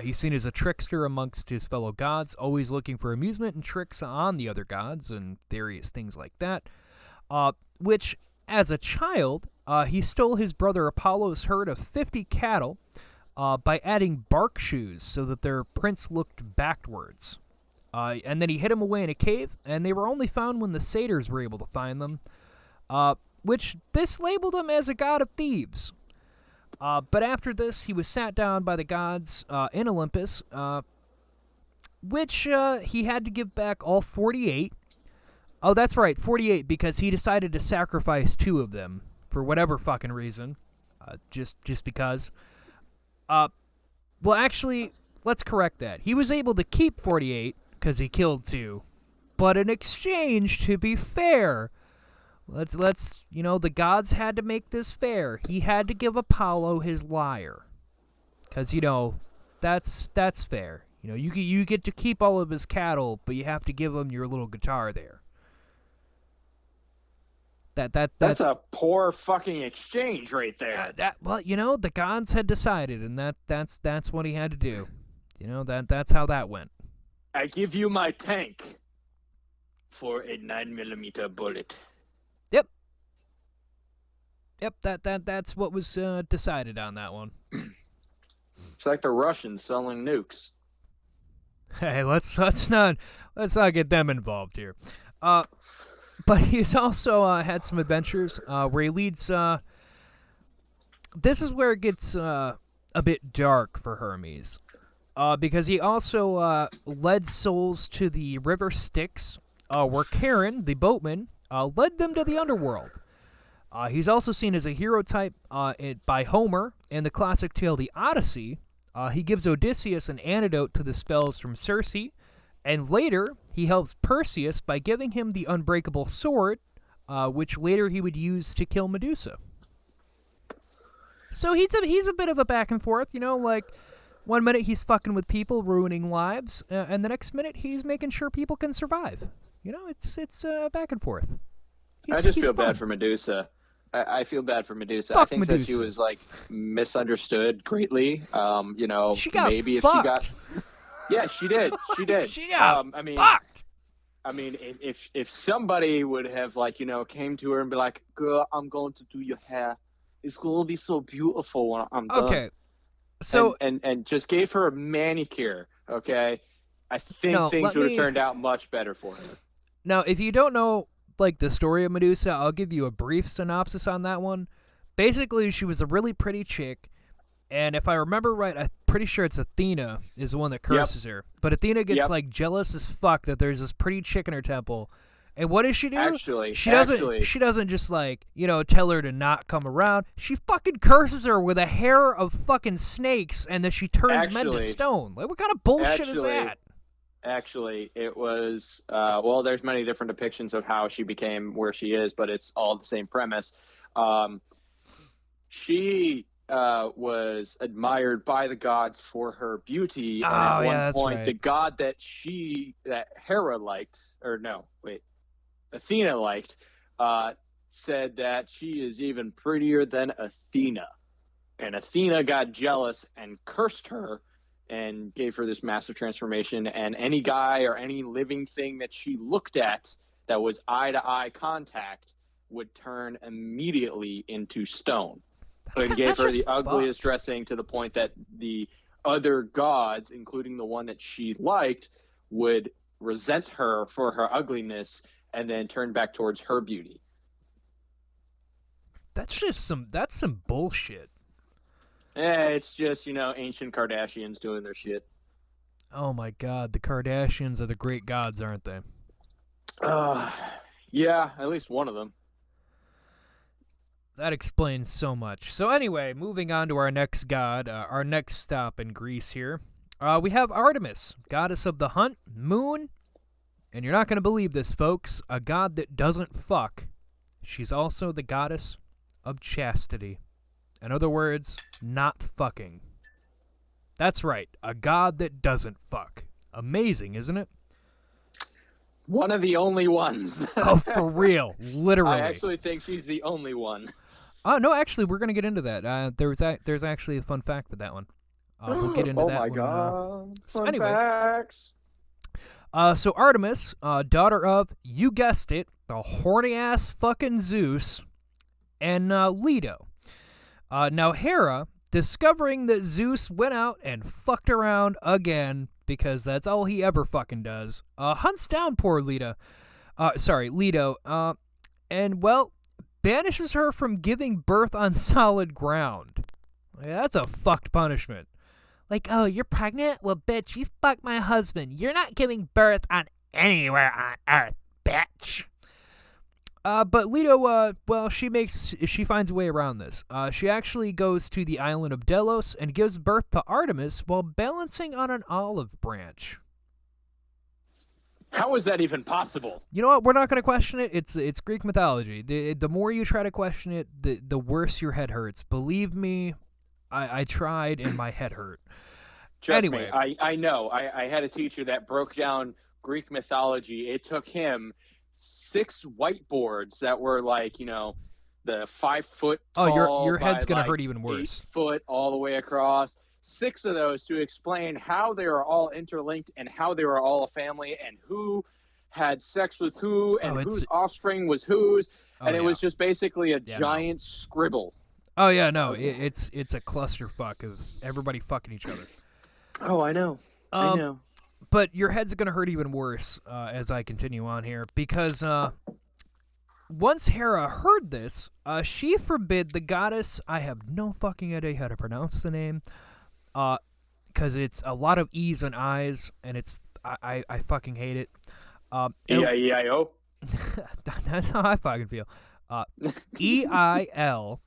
He's seen as a trickster amongst his fellow gods, always looking for amusement and tricks on the other gods and various things like that. Which, as a child, he stole his brother Apollo's herd of 50 cattle by adding bark shoes so that their prints looked backwards. And then he hid them away in a cave, and they were only found when the satyrs were able to find them. Which this labeled him as a god of thieves. But after this, he was sat down by the gods in Olympus, which he had to give back all 48. Oh, that's right, 48, because he decided to sacrifice 2 of them for whatever fucking reason, just because. Well, actually, let's correct that. He was able to keep 48 because he killed 2, but in exchange, to be fair. Let's the gods had to make this fair. He had to give Apollo his lyre. Cuz that's fair. You get to keep all of his cattle, but you have to give him your little guitar there. That's a poor fucking exchange right there. The gods had decided, and that's what he had to do. That's how that went. I give you my tank for a 9mm bullet. Yep, that's what was decided on that one. It's like the Russians selling nukes. Hey, let's not get them involved here. But he's also had some adventures where he leads. This is where it gets a bit dark for Hermes, because he also led souls to the river Styx, where Charon, the boatman, led them to the underworld. He's also seen as a hero type by Homer in the classic tale The Odyssey. He gives Odysseus an antidote to the spells from Circe, and later he helps Perseus by giving him the unbreakable sword, which later he would use to kill Medusa. So he's a bit of a back and forth, like one minute he's fucking with people, ruining lives, and the next minute he's making sure people can survive. It's back and forth. I just feel bad for Medusa. I feel bad for Medusa. Fuck I think Medusa. that she was misunderstood greatly. She got maybe if fucked. she got, yeah, she did. She did. She got fucked. I mean, if somebody would have came to her and be like, "Girl, I'm going to do your hair. It's going to be so beautiful when I'm done." Okay, so and just gave her a manicure. Okay, I think things would have turned out much better for her. Now, if you don't know the story of Medusa, I'll give you a brief synopsis on that one. Basically, she was a really pretty chick, and if I remember right, I'm pretty sure it's Athena is the one that curses her. But Athena gets jealous as fuck that there's this pretty chick in her temple. And what does she do? She doesn't just tell her to not come around. She fucking curses her with a hair of fucking snakes, and then she turns men to stone. What kind of bullshit is that? Actually, it was, there's many different depictions of how she became where she is, but it's all the same premise. She was admired by the gods for her beauty, and at one point, the god that Hera liked, Athena liked, said that she is even prettier than Athena. And Athena got jealous and cursed her, and gave her this massive transformation, and any guy or any living thing that she looked at that was eye-to-eye contact would turn immediately into stone. So it gave her the ugliest dressing, to the point that the other gods, including the one that she liked, would resent her for her ugliness and then turn back towards her beauty. That's some bullshit. Yeah, it's just, ancient Kardashians doing their shit. Oh my god, the Kardashians are the great gods, aren't they? Yeah, at least one of them. That explains so much. So anyway, moving on to our next god, our next stop in Greece here. We have Artemis, goddess of the hunt, moon, and you're not going to believe this, folks, a god that doesn't fuck. She's also the goddess of chastity. In other words, not fucking. That's right, a god that doesn't fuck. Amazing, isn't it? One of the only ones. Oh, for real, literally. I actually think she's the only one. Oh, no, actually, we're going to get into that. There's actually a fun fact with that one. We'll get into that. Oh my one, god. So Fun facts. So Artemis, daughter of, you guessed it, the horny-ass fucking Zeus, and Leto. Now Hera, discovering that Zeus went out and fucked around again, because that's all he ever fucking does, hunts down poor Leto, and, well, banishes her from giving birth on solid ground. That's a fucked punishment. Like, oh, you're pregnant? Well, bitch, you fucked my husband. You're not giving birth on anywhere on Earth, bitch. But Leto, well, she finds a way around this. She actually goes to the island of Delos and gives birth to Artemis while balancing on an olive branch. How is that even possible? You know what? We're not going to question it. It's Greek mythology. The more you try to question it, the worse your head hurts. Believe me, I tried and my head hurt. Trust Anyway. me, I know. I had a teacher that broke down Greek mythology. It took him 6 whiteboards that were like, the 5 foot tall. Oh, your head's going gonna to hurt even worse. 8 foot all the way across. 6 of those to explain how they are all interlinked and how they were all a family and who had sex with who and whose offspring was whose. And it was just basically a giant scribble. Oh yeah, no, it's a clusterfuck of everybody fucking each other. Oh, I know. I know. But your head's gonna hurt even worse as I continue on here, because once Hera heard this, she forbid the goddess. I have no fucking idea how to pronounce the name, because it's a lot of E's and I's, and it's I fucking hate it. E-I-E-I-O. That's how I fucking feel. Eileithya.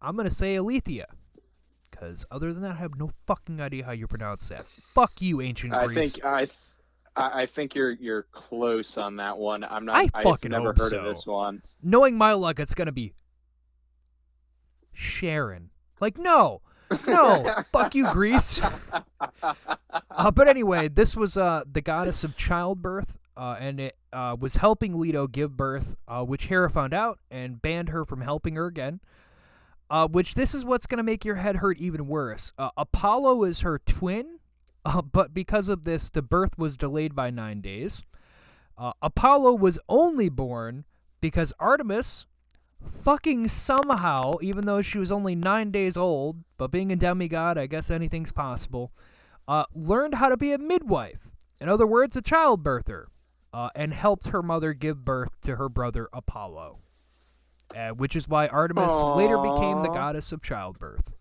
I'm going to say Aletheia. Because other than that, I have no fucking idea how you pronounce that. Fuck you, ancient Greece. I think you're close on that one. I've never heard of this one. Knowing my luck, it's going to be Sharon. Like, no, fuck you, Greece. But anyway, this was the goddess of childbirth, and it was helping Leto give birth, which Hera found out and banned her from helping her again. Which this is what's going to make your head hurt even worse. Apollo is her twin, but because of this, the birth was delayed by 9 days. Apollo was only born because Artemis fucking somehow, even though she was only 9 days old, but being a demigod, I guess anything's possible, learned how to be a midwife. In other words, a childbirther, and helped her mother give birth to her brother Apollo. Which is why Artemis later became the goddess of childbirth.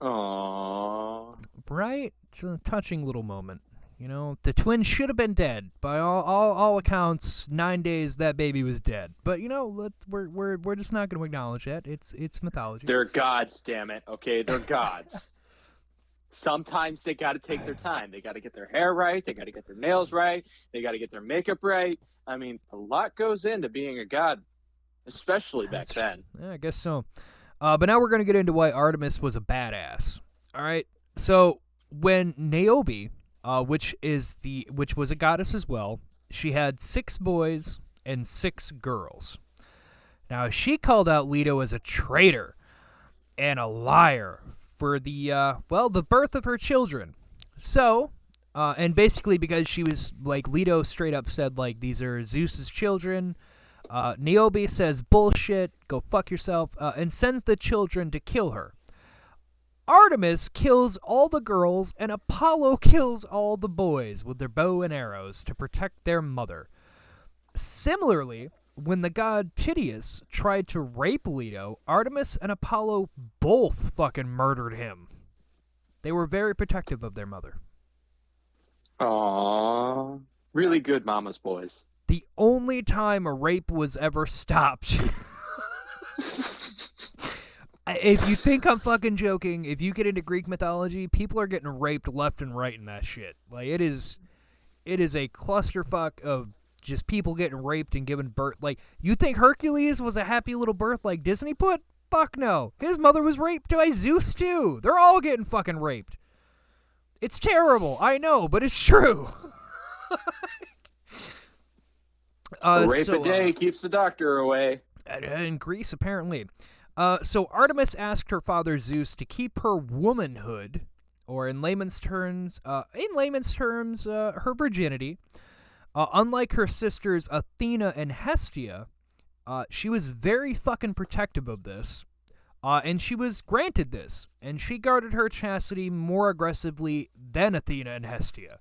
Aww. Right? It's a touching little moment. You know, the twin should have been dead. By all accounts, 9 days that baby was dead. But you know, we're just not going to acknowledge that. It's mythology. They're gods, damn it. Okay, they're gods. Sometimes they got to take their time. They got to get their hair right. They got to get their nails right. They got to get their makeup right. I mean, a lot goes into being a god. Especially back then. Yeah, I guess so. But now we're going to get into why Artemis was a badass. All right. So when Niobe, which was a goddess as well, she had 6 boys and 6 girls. Now she called out Leto as a traitor and a liar for the birth of her children. So, and basically because she was like, Leto straight up said like, these are Zeus's children. Niobe says, bullshit, go fuck yourself, and sends the children to kill her. Artemis kills all the girls, and Apollo kills all the boys with their bow and arrows to protect their mother. Similarly, when the god Tydeus tried to rape Leto, Artemis and Apollo both fucking murdered him. They were very protective of their mother. Aww. Really good mama's boys. The only time a rape was ever stopped. If you think I'm fucking joking, if you get into Greek mythology, people are getting raped left and right in that shit. Like, it is a clusterfuck of just people getting raped and given birth. Like, you think Hercules was a happy little birth like Disney put? Fuck no. His mother was raped by Zeus too. They're all getting fucking raped. It's terrible, I know, but it's true. Rape a day keeps the doctor away. In Greece, apparently. So Artemis asked her father Zeus to keep her womanhood, or in layman's terms, her virginity. Unlike her sisters Athena and Hestia, she was very fucking protective of this, and she was granted this, and she guarded her chastity more aggressively than Athena and Hestia.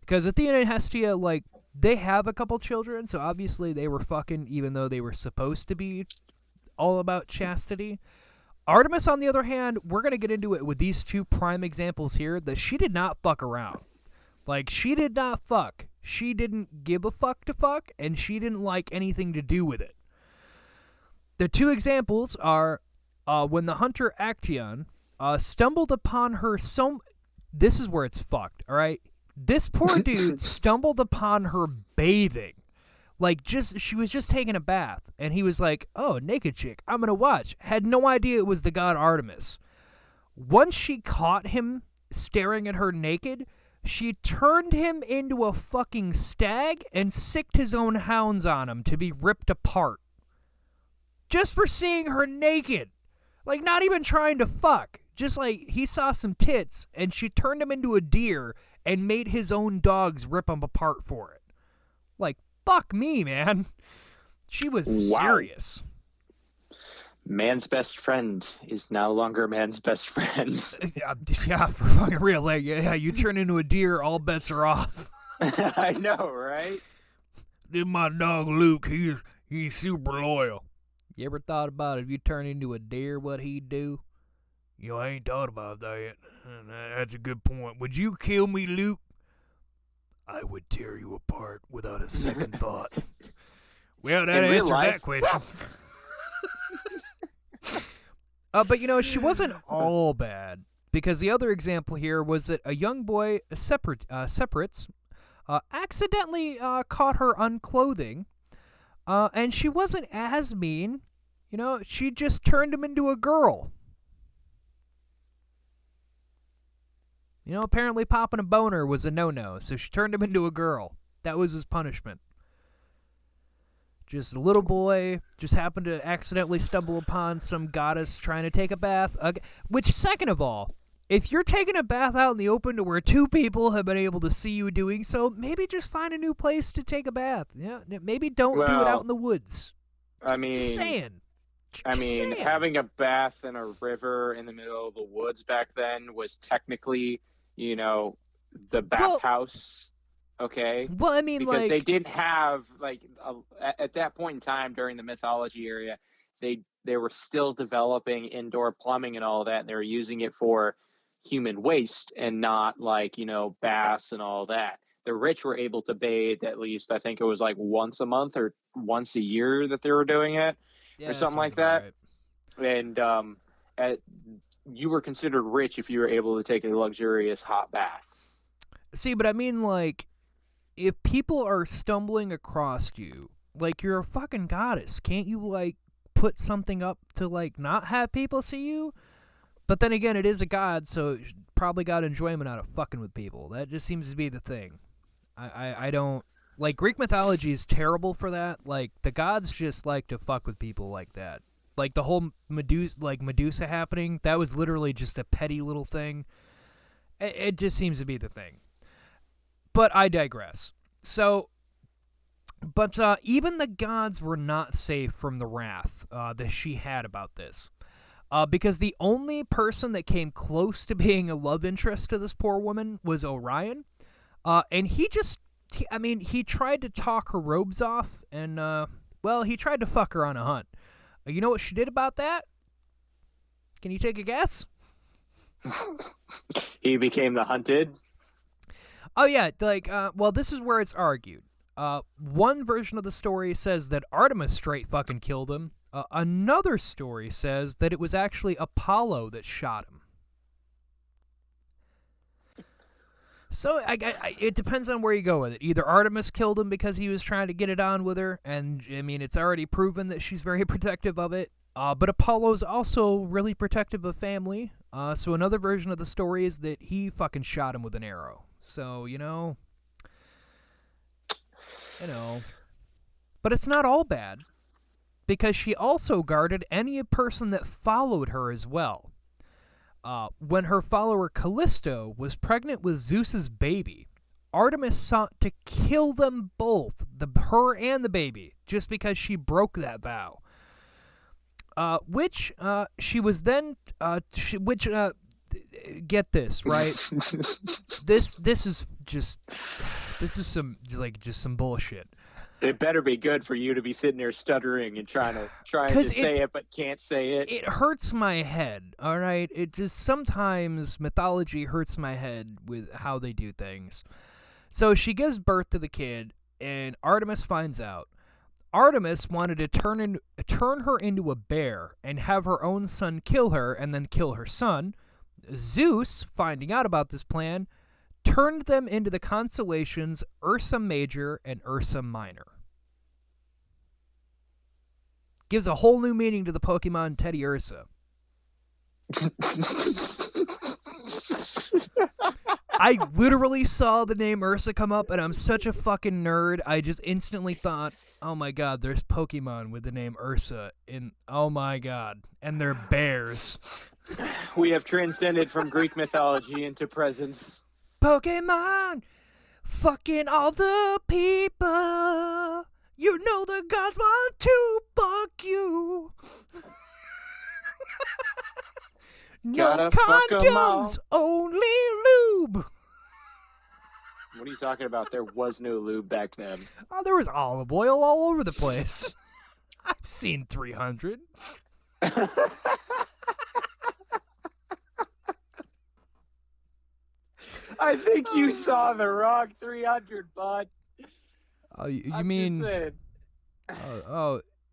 Because Athena and Hestia, like, they have a couple children, so obviously they were fucking, even though they were supposed to be all about chastity. Artemis, on the other hand, we're going to get into it with these two prime examples here, that she did not fuck around. Like, she did not fuck. She didn't give a fuck to fuck, and she didn't like anything to do with it. The two examples are when the hunter Actaeon stumbled upon her this is where it's fucked, all right? This poor dude stumbled upon her bathing. Like, she was just taking a bath, and he was like, oh, naked chick, I'm gonna watch. Had no idea it was the god Artemis. Once she caught him staring at her naked, she turned him into a fucking stag and sicked his own hounds on him to be ripped apart. Just for seeing her naked. Like, not even trying to fuck. Just like, he saw some tits, and she turned him into a deer and made his own dogs rip him apart for it. Like, fuck me, man. She was serious. Man's best friend is no longer man's best friend. Yeah, for fucking real. Like, yeah, you turn into a deer, all bets are off. I know, right? Then my dog Luke, he's super loyal. You ever thought about if you turn into a deer, what he'd do? I ain't thought about that. That's a good point. Would you kill me, Luke? I would tear you apart without a second thought. Well, that answers that question. But, she wasn't all bad, because the other example here was that a young boy, Separates, accidentally caught her unclothing, and she wasn't as mean. She just turned him into a girl. Apparently popping a boner was a no-no, so she turned him into a girl. That was his punishment. Just a little boy just happened to accidentally stumble upon some goddess trying to take a bath. Which, second of all, if you're taking a bath out in the open to where two people have been able to see you doing so, maybe just find a new place to take a bath. Yeah, maybe don't do it out in the woods. Just saying. Having a bath in a river in the middle of the woods back then was technically, the bathhouse. Okay. Well, because they didn't have at that point in time during the mythology area, they were still developing indoor plumbing and all that, and they were using it for human waste and not baths and all that. The rich were able to bathe at least, I think it was like once a month or once a year that they were doing it, or something like that. Right. And you were considered rich if you were able to take a luxurious hot bath. See, but if people are stumbling across you, you're a fucking goddess, can't you, put something up to, not have people see you? But then again, it is a god, so probably got enjoyment out of fucking with people. That just seems to be the thing. I don't... Greek mythology is terrible for that. The gods just like to fuck with people like that. The whole Medusa happening, that was literally just a petty little thing. It just seems to be the thing. But I digress. So, even the gods were not safe from the wrath that she had about this. Because the only person that came close to being a love interest to this poor woman was Orion. And he tried to talk her robes off, and, Well, he tried to fuck her on a hunt. You know what she did about that? Can you take a guess? He became the hunted. Oh, yeah, well, this is where it's argued. One version of the story says that Artemis straight fucking killed him. Another story says that it was actually Apollo that shot him. So it depends on where you go with it. Either Artemis killed him because he was trying to get it on with her, and, I mean, it's already proven that she's very protective of it. But Apollo's also really protective of family. So another version of the story is that he fucking shot him with an arrow. So, you know. But it's not all bad, because she also guarded any person that followed her as well. When her follower Callisto was pregnant with Zeus's baby, Artemis sought to kill them both, her and the baby, just because she broke that vow. Which she was then, get this, right? This is some bullshit. It better be good for you to be sitting there stuttering and trying to say it but can't say it. It hurts my head, all right? It just sometimes mythology hurts my head with how they do things. So she gives birth to the kid, and Artemis finds out. Artemis wanted to turn her into a bear and have her own son kill her and then kill her son. Zeus, finding out about this plan, turned them into the constellations Ursa Major and Ursa Minor. Gives a whole new meaning to the Pokemon Teddy Ursa. I literally saw the name Ursa come up, and I'm such a fucking nerd, I just instantly thought, oh my god, there's Pokemon with the name Ursa, oh my god, and they're bears. We have transcended from Greek mythology into presence. Pokemon, fucking all the people. You know the gods want to fuck you. No condoms, only lube. What are you talking about? There was no lube back then. Oh, there was olive oil all over the place. I've seen 300. I think you saw the wrong 300, bud. Oh, you I'm mean? Just saying.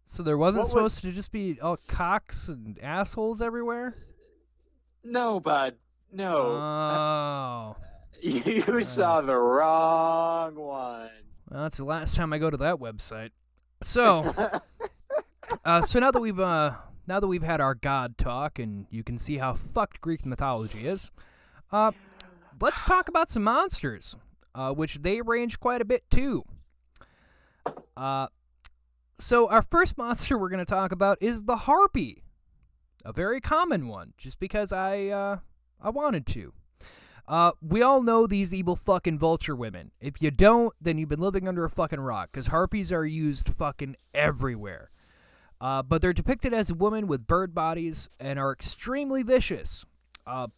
So there wasn't supposed to just be all cocks and assholes everywhere? No, bud. No. Oh. You saw the wrong one. Well, that's the last time I go to that website. So, so now that we've had our god talk, and you can see how fucked Greek mythology is, let's talk about some monsters, which they range quite a bit too. So our first monster we're going to talk about is the harpy, a very common one, just because I wanted to. We all know these evil fucking vulture women. If you don't, then you've been living under a fucking rock, because harpies are used fucking everywhere. But they're depicted as a woman with bird bodies and are extremely vicious.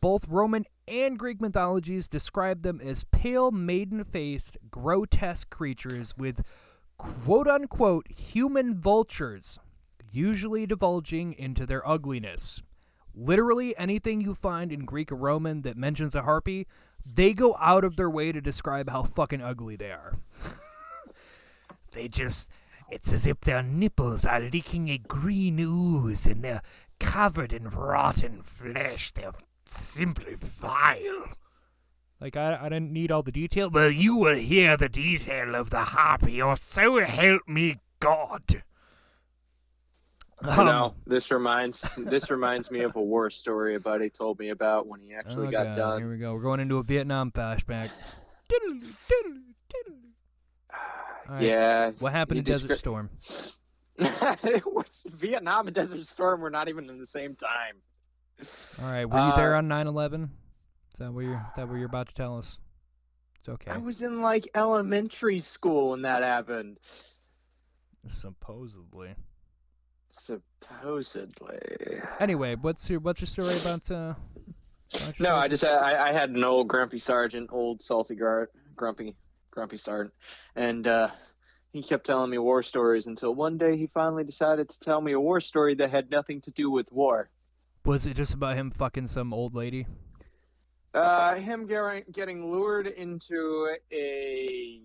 Both Roman and Greek mythologies describe them as pale, maiden-faced, grotesque creatures with quote-unquote human vultures, usually divulging into their ugliness. Literally anything you find in Greek or Roman that mentions a harpy, they go out of their way to describe how fucking ugly they are. It's as if their nipples are leaking a green ooze and they're covered in rotten flesh. They're simply vile. Like, I didn't need all the detail. Well, you will hear the detail of the harpy, or so help me God. No, this reminds me of a war story a buddy told me about when he actually got done. Here we go. We're going into a Vietnam flashback. Right. Yeah. What happened in Desert Storm? Vietnam and Desert Storm were not even in the same time. All right. Were you there on 9/11? Is that what you're about to tell us? It's okay. I was in like elementary school when that happened. Supposedly. Anyway, what's your story about? No, I had an old grumpy sergeant, old salty guard, grumpy sergeant, and he kept telling me war stories until one day he finally decided to tell me a war story that had nothing to do with war. Was it just about him fucking some old lady? Him getting lured into a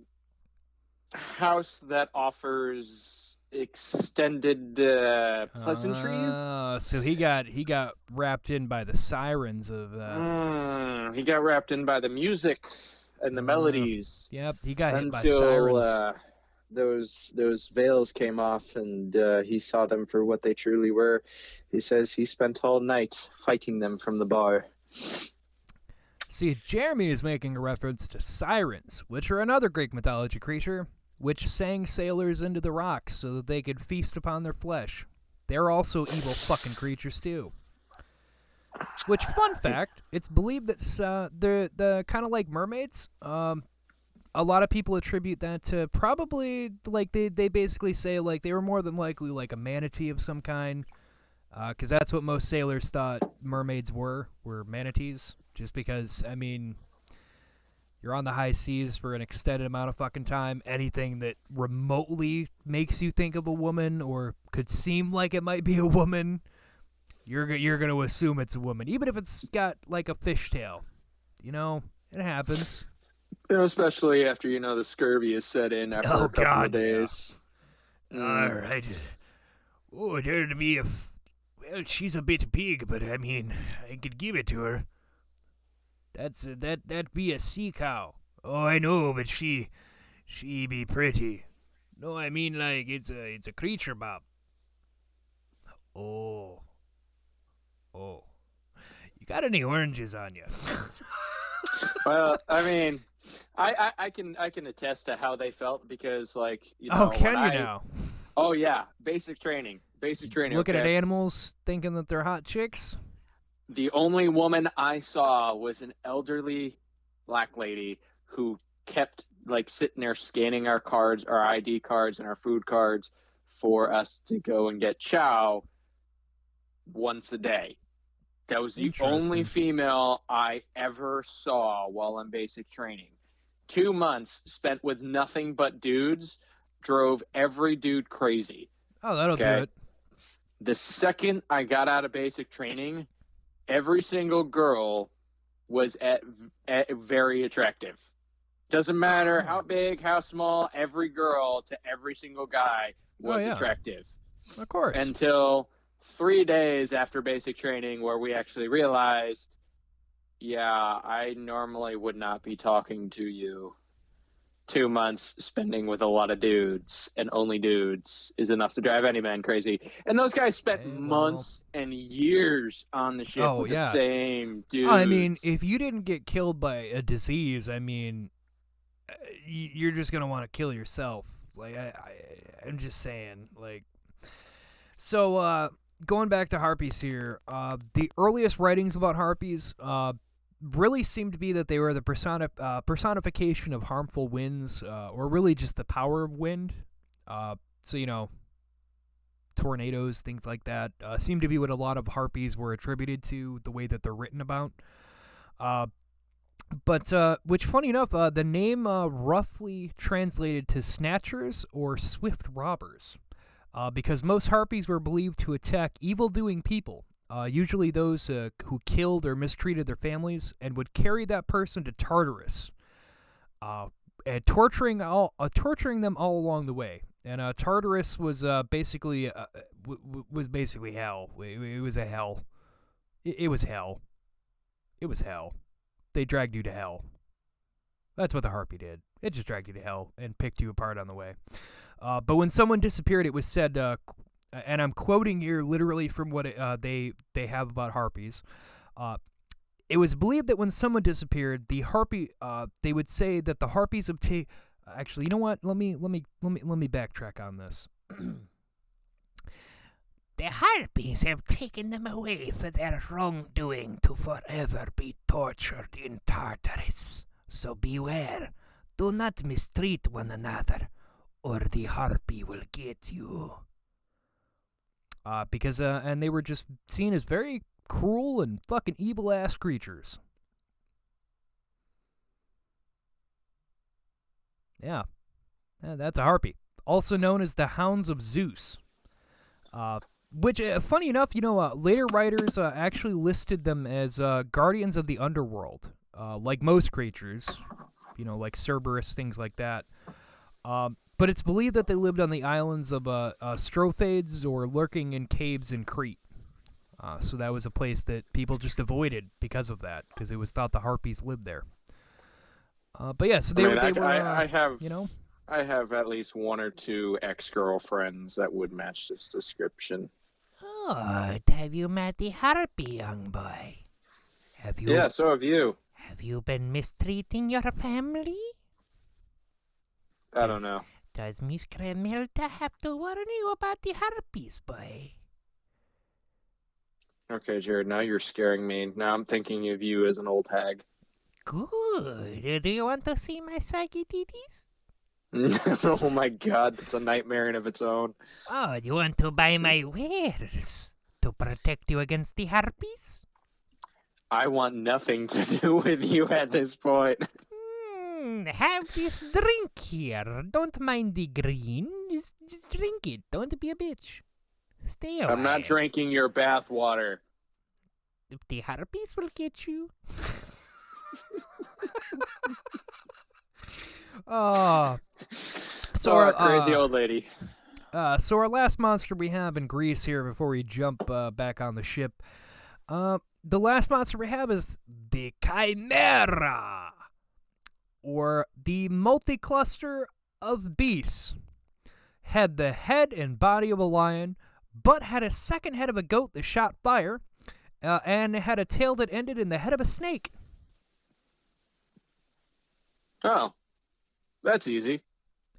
house that offers extended pleasantries. So he got wrapped in by the sirens of. He got wrapped in by the music and the melodies. Yep, he got hit by until sirens. Those veils came off, and he saw them for what they truly were. He says he spent all night fighting them from the bar. See, Jeremy is making a reference to sirens, which are another Greek mythology creature, which sang sailors into the rocks so that they could feast upon their flesh. They're also evil fucking creatures too. Which, fun fact, it's believed that they're kind of like mermaids. A lot of people attribute that to probably, like, they basically say, like, they were more than likely like a manatee of some kind, because that's what most sailors thought mermaids were manatees. Just because, I mean, you're on the high seas for an extended amount of fucking time. Anything that remotely makes you think of a woman or could seem like it might be a woman, you're going to assume it's a woman, even if it's got like a fishtail. You know, it happens. Especially after, the scurvy is set in after a couple of days. Yeah. All right. Oh, there'd be well, she's a bit big, but I mean, I could give it to her. That'd be a sea cow. Oh, I know, but she be pretty. No, I mean, like, it's a creature, Bob. Oh. You got any oranges on you? Well, I mean, I can attest to how they felt because, like, can you now? Oh yeah, basic training. Looking at animals, thinking that they're hot chicks. The only woman I saw was an elderly black lady who kept, like, sitting there scanning our cards, our ID cards, and our food cards for us to go and get chow once a day. That was the only female I ever saw while in basic training. 2 months spent with nothing but dudes drove every dude crazy. Oh, that'll do it. The second I got out of basic training, every single girl was at very attractive. Doesn't matter how big, how small, every girl to every single guy was attractive. Of course. Until 3 days after basic training where we actually realized, I normally would not be talking to you. 2 months spending with a lot of dudes and only dudes is enough to drive any man crazy. And those guys spent months and years on the ship with the same dudes. I mean, if you didn't get killed by a disease, I mean, you're just going to want to kill yourself. Like, I'm just saying, like. So, going back to harpies here, the earliest writings about harpies really seemed to be that they were the personification of harmful winds, or really just the power of wind. So, tornadoes, things like that, seem to be what a lot of harpies were attributed to, the way that they're written about. But which, funny enough, the name roughly translated to snatchers or swift robbers, because most harpies were believed to attack evil-doing people, usually those who killed or mistreated their families, and would carry that person to Tartarus, and torturing them all along the way. And Tartarus was basically hell. It was a hell. It was hell. It was hell. They dragged you to hell. That's what the harpy did. It just dragged you to hell and picked you apart on the way. But when someone disappeared, it was said, and I'm quoting here literally from what they have about harpies. It was believed that when someone disappeared, the harpy, they would say that the harpies obtain. Actually, you know what? Let me backtrack on this. The harpies have taken them away for their wrongdoing to forever be tortured in Tartarus. So beware. Do not mistreat one another, or the harpy will get you. Because and they were just seen as very cruel and fucking evil-ass creatures. Yeah. That's a harpy. also known as the Hounds of Zeus. Which, funny enough, later writers actually listed them as guardians of the underworld, like most creatures, like Cerberus, things like that. But it's believed that they lived on the islands of Strophades or lurking in caves in Crete. So that was a place that people just avoided because of that, because it was thought the harpies lived there. But yeah, so they were. I have at least one or two ex-girlfriends that would match this description. Oh, have you met the harpy, young boy? Have you? Yeah, so have you. Have you been mistreating your family? I don't know. Does Miss Cremelta have to warn you about the harpies, boy? Okay, Jared, now you're scaring me. Now I'm thinking of you as an old hag. Good. Do you want to see my saggy titties? Oh my god, that's a nightmare in of its own. Oh, do you want to buy my wares to protect you against the harpies? I want nothing to do with you at this point. Have this drink here. Don't mind the green. Just drink it. Don't be a bitch. Stay away. I'm not drinking your bath water. If the harpies will get you. Crazy old lady. So our last monster we have in Greece here before we jump back on the ship. The last monster we have is the Chimera, or the multi-cluster of beasts. Had the head and body of a lion, but had a second head of a goat that shot fire, and had a tail that ended in the head of a snake. Oh, that's easy.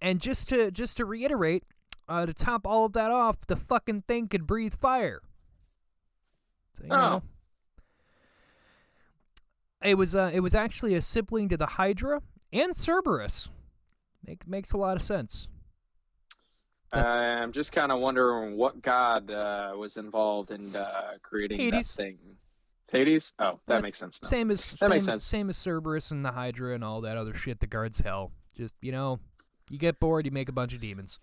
And just to reiterate, to top all of that off, the fucking thing could breathe fire. So, it was actually a sibling to the Hydra and Cerberus. Makes a lot of sense. I'm just kind of wondering what god was involved in creating Hades. that thing. Hades? Oh, that makes sense now. Makes sense. Same as Cerberus and the Hydra and all that other shit that guards hell. Just, you get bored, you make a bunch of demons.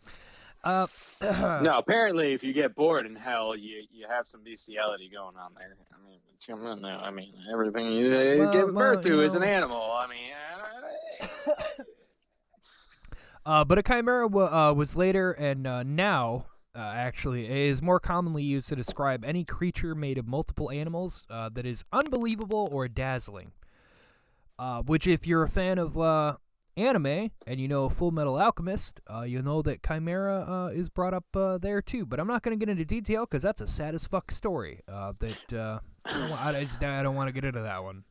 No, apparently if you get bored in hell, you have some bestiality going on there. I mean, everything you give birth to is an animal. I mean... But a chimera was later and now, actually, is more commonly used to describe any creature made of multiple animals that is unbelievable or dazzling. Which, if you're a fan of anime and you know Full Metal Alchemist, you know that chimera is brought up there too. But I'm not going to get into detail because that's a sad as fuck story. I don't want to get into that one.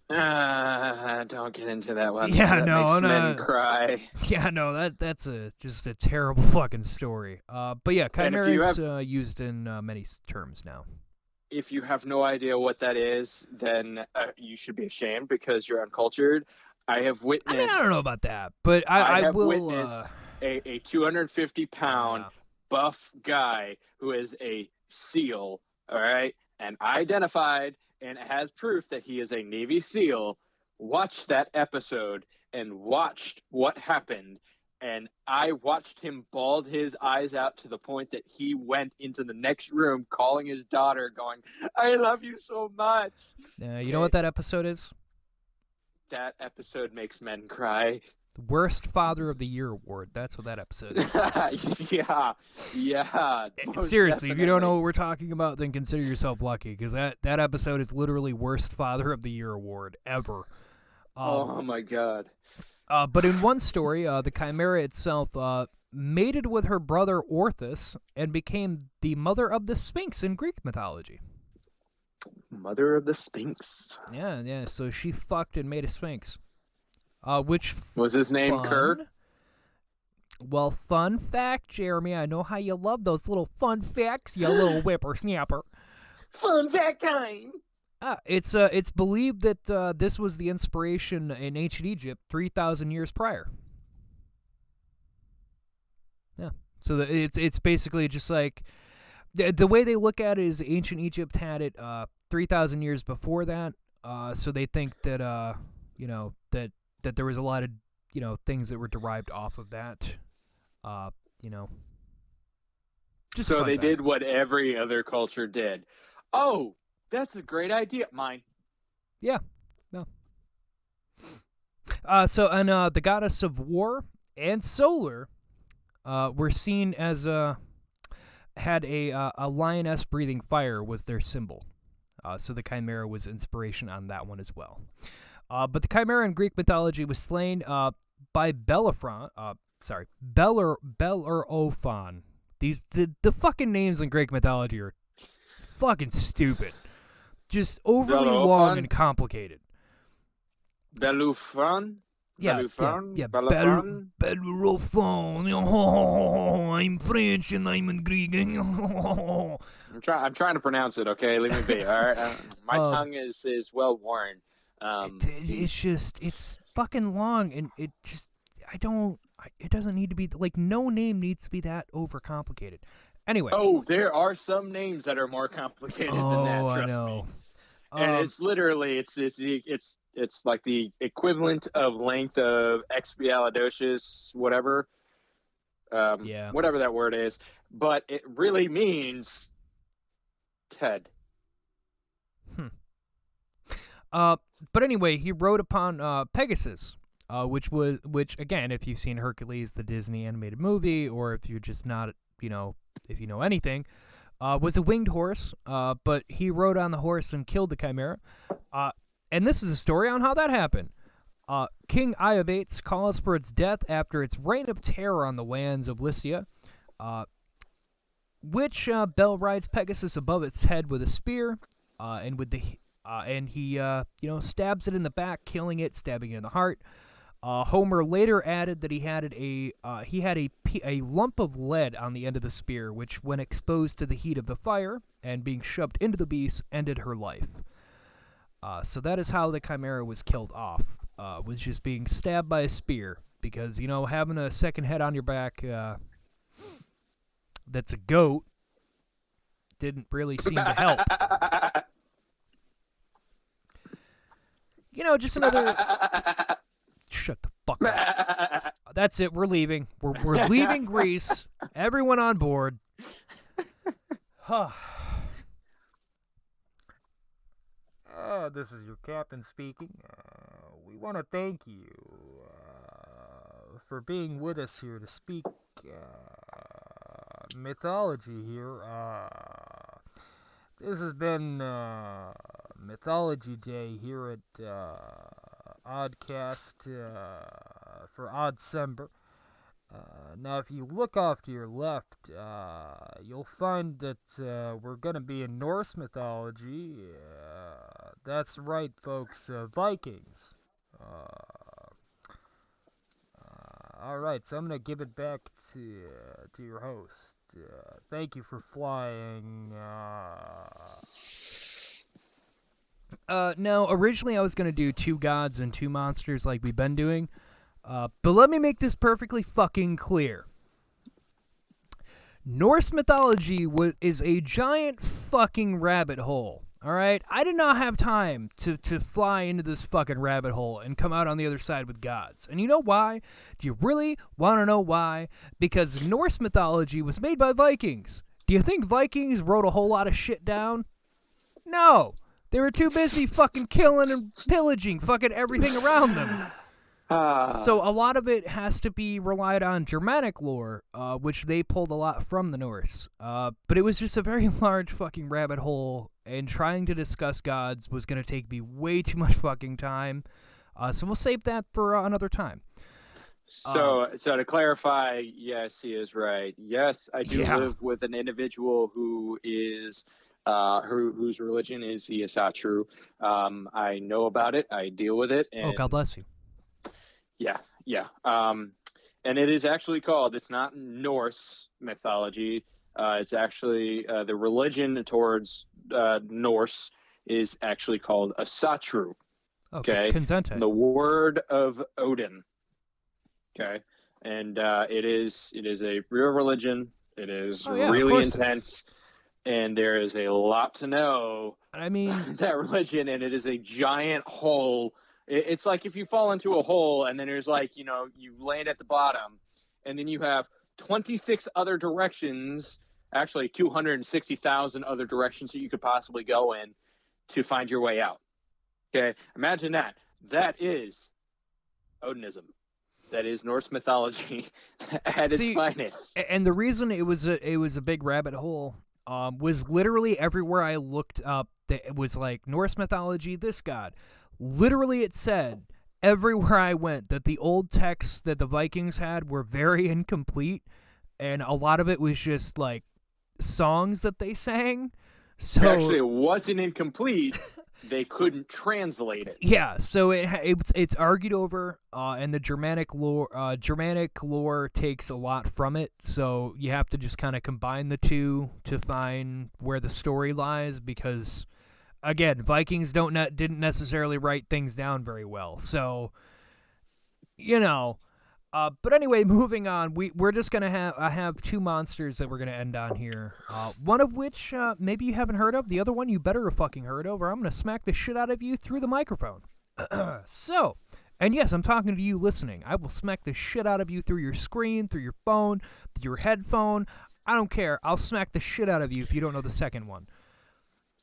Don't get into that one. Yeah, that makes men cry. Yeah, no, that's just a terrible fucking story. But yeah, chimera is used in many terms now. If you have no idea what that is, then you should be ashamed because you're uncultured. I have witnessed... I don't know about that, but I have will... witnessed a 250-pound buff guy who is a SEAL, all right, and identified and has proof that he is a Navy SEAL, watched that episode and watched what happened, and I watched him bald his eyes out to the point that he went into the next room calling his daughter, going, "I love you so much." You know what that episode is? That episode makes men cry. Worst Father of the Year award. That's what that episode is. Yeah. Seriously, if you don't know what we're talking about, then consider yourself lucky, because that episode is literally Worst Father of the Year award ever. Oh my god. But in one story, the chimera itself mated with her brother Orthus and became the mother of the Sphinx in Greek mythology. Mother of the Sphinx. Yeah. So she fucked and made a Sphinx. Which was his name Kerr? Well, fun fact, Jeremy. I know how you love those little fun facts, you little whippersnapper. Fun fact time. It's believed that this was the inspiration in ancient Egypt 3,000 years prior. Yeah. So it's basically just like the way they look at it is ancient Egypt had it 3,000 years before that. So they think that that there was a lot of things that were derived off of that. Just So they did what every other culture did. Oh, that's a great idea. Mine. Yeah. No. The goddess of war and solar were seen as had a lioness breathing fire was their symbol. So the chimera was inspiration on that one as well. But the chimera in Greek mythology was slain by Bellerophon. The fucking names in Greek mythology are fucking stupid. Just overly long and complicated. Bellerophon? Bellerophon. Oh, I'm French and I'm in Greek. I'm trying to pronounce it. Okay, leave me be. All right, my tongue is well worn. It's fucking long, and it doesn't need to be like no name needs to be that overcomplicated. Anyway. Oh, there are some names that are more complicated than that. Trust me. And it's literally it's like the equivalent of length of expialidocious, whatever. Whatever that word is, but it really means Ted. But anyway, he rode upon Pegasus, which again, if you've seen Hercules, the Disney animated movie, or if you're just not, if you know anything, was a winged horse. But he rode on the horse and killed the chimera. And this is a story on how that happened. King Iobates calls for its death after its reign of terror on the lands of Lycia, which Bel rides Pegasus above its head with a spear, and he stabs it in the back, killing it, stabbing it in the heart. Homer later added that he had a lump of lead on the end of the spear, which, when exposed to the heat of the fire and being shoved into the beast, ended her life. So that is how the chimera was killed off, was just being stabbed by a spear, because, having a second head on your back that's a goat didn't really seem to help. Just another... Shut the fuck up. That's it. We're leaving. We're leaving Greece. Everyone on board. This is your captain speaking. We want to thank you for being with us here to speak mythology here. This has been Mythology Day here at Oddcast for Oddcember. Now, if you look off to your left, you'll find that we're going to be in Norse mythology. That's right, folks, Vikings. All right, so I'm going to give it back to your host. Thank you for flying. Now, originally I was going to do 2 gods and 2 monsters like we've been doing, but let me make this perfectly fucking clear. Norse mythology is a giant fucking rabbit hole, alright? I did not have time to fly into this fucking rabbit hole and come out on the other side with gods. And you know why? Do you really want to know why? Because Norse mythology was made by Vikings. Do you think Vikings wrote a whole lot of shit down? No! They were too busy fucking killing and pillaging fucking everything around them. So a lot of it has to be relied on Germanic lore, which they pulled a lot from the Norse. But it was just a very large fucking rabbit hole, and trying to discuss gods was going to take me way too much fucking time. So we'll save that for another time. So to clarify, yes, he is right. Yes, I do live with an individual who is... whose religion is the Asatru. I know about it. I deal with it. And God bless you. Yeah. And it is actually called, it's not Norse mythology. It's actually, the religion towards Norse is actually called Asatru. Okay. Consente. The word of Odin. Okay. And it is a real religion. It is really intense. And there is a lot to know. I mean, that religion, and it is a giant hole. It's like if you fall into a hole, and then there's like, you land at the bottom, and then you have 26 other directions actually 260,000 other directions that you could possibly go in to find your way out. Okay, imagine that. That is Odinism. That is Norse mythology at its finest. And the reason it was a big rabbit hole was literally everywhere I looked up that it was like Norse mythology, this god. Literally it said everywhere I went that the old texts that the Vikings had were very incomplete, and a lot of it was just like songs that they sang. So actually, it wasn't incomplete. They couldn't translate it. Yeah, so it's argued over, and the Germanic lore takes a lot from it. So you have to just kind of combine the two to find where the story lies. Because, again, Vikings didn't necessarily write things down very well. So, you know. But anyway, moving on, we're just gonna have two monsters that we're gonna end on here. One of which maybe you haven't heard of. The other one you better have fucking heard of, or I'm gonna smack the shit out of you through the microphone. So, and yes, I'm talking to you listening. I will smack the shit out of you through your screen, through your phone, through your headphone. I don't care. I'll smack the shit out of you if you don't know the second one.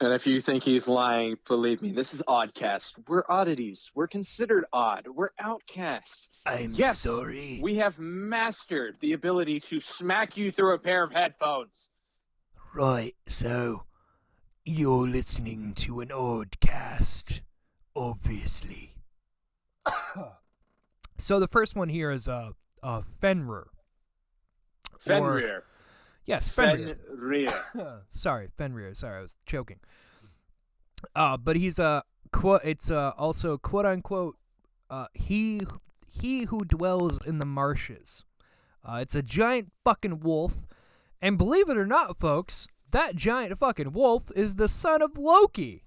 And if you think he's lying, believe me, this is Oddcast. We're oddities. We're considered odd. We're outcasts. I'm sorry. We have mastered the ability to smack you through a pair of headphones. Right, so you're listening to an Oddcast, obviously. So the first one here is Fenrir. Fenrir. Yes, Fenrir. Fenrir. Sorry, Fenrir. Sorry, I was choking. But he's it's also quote unquote he who dwells in the marshes. It's a giant fucking wolf, and believe it or not, folks, that giant fucking wolf is the son of Loki.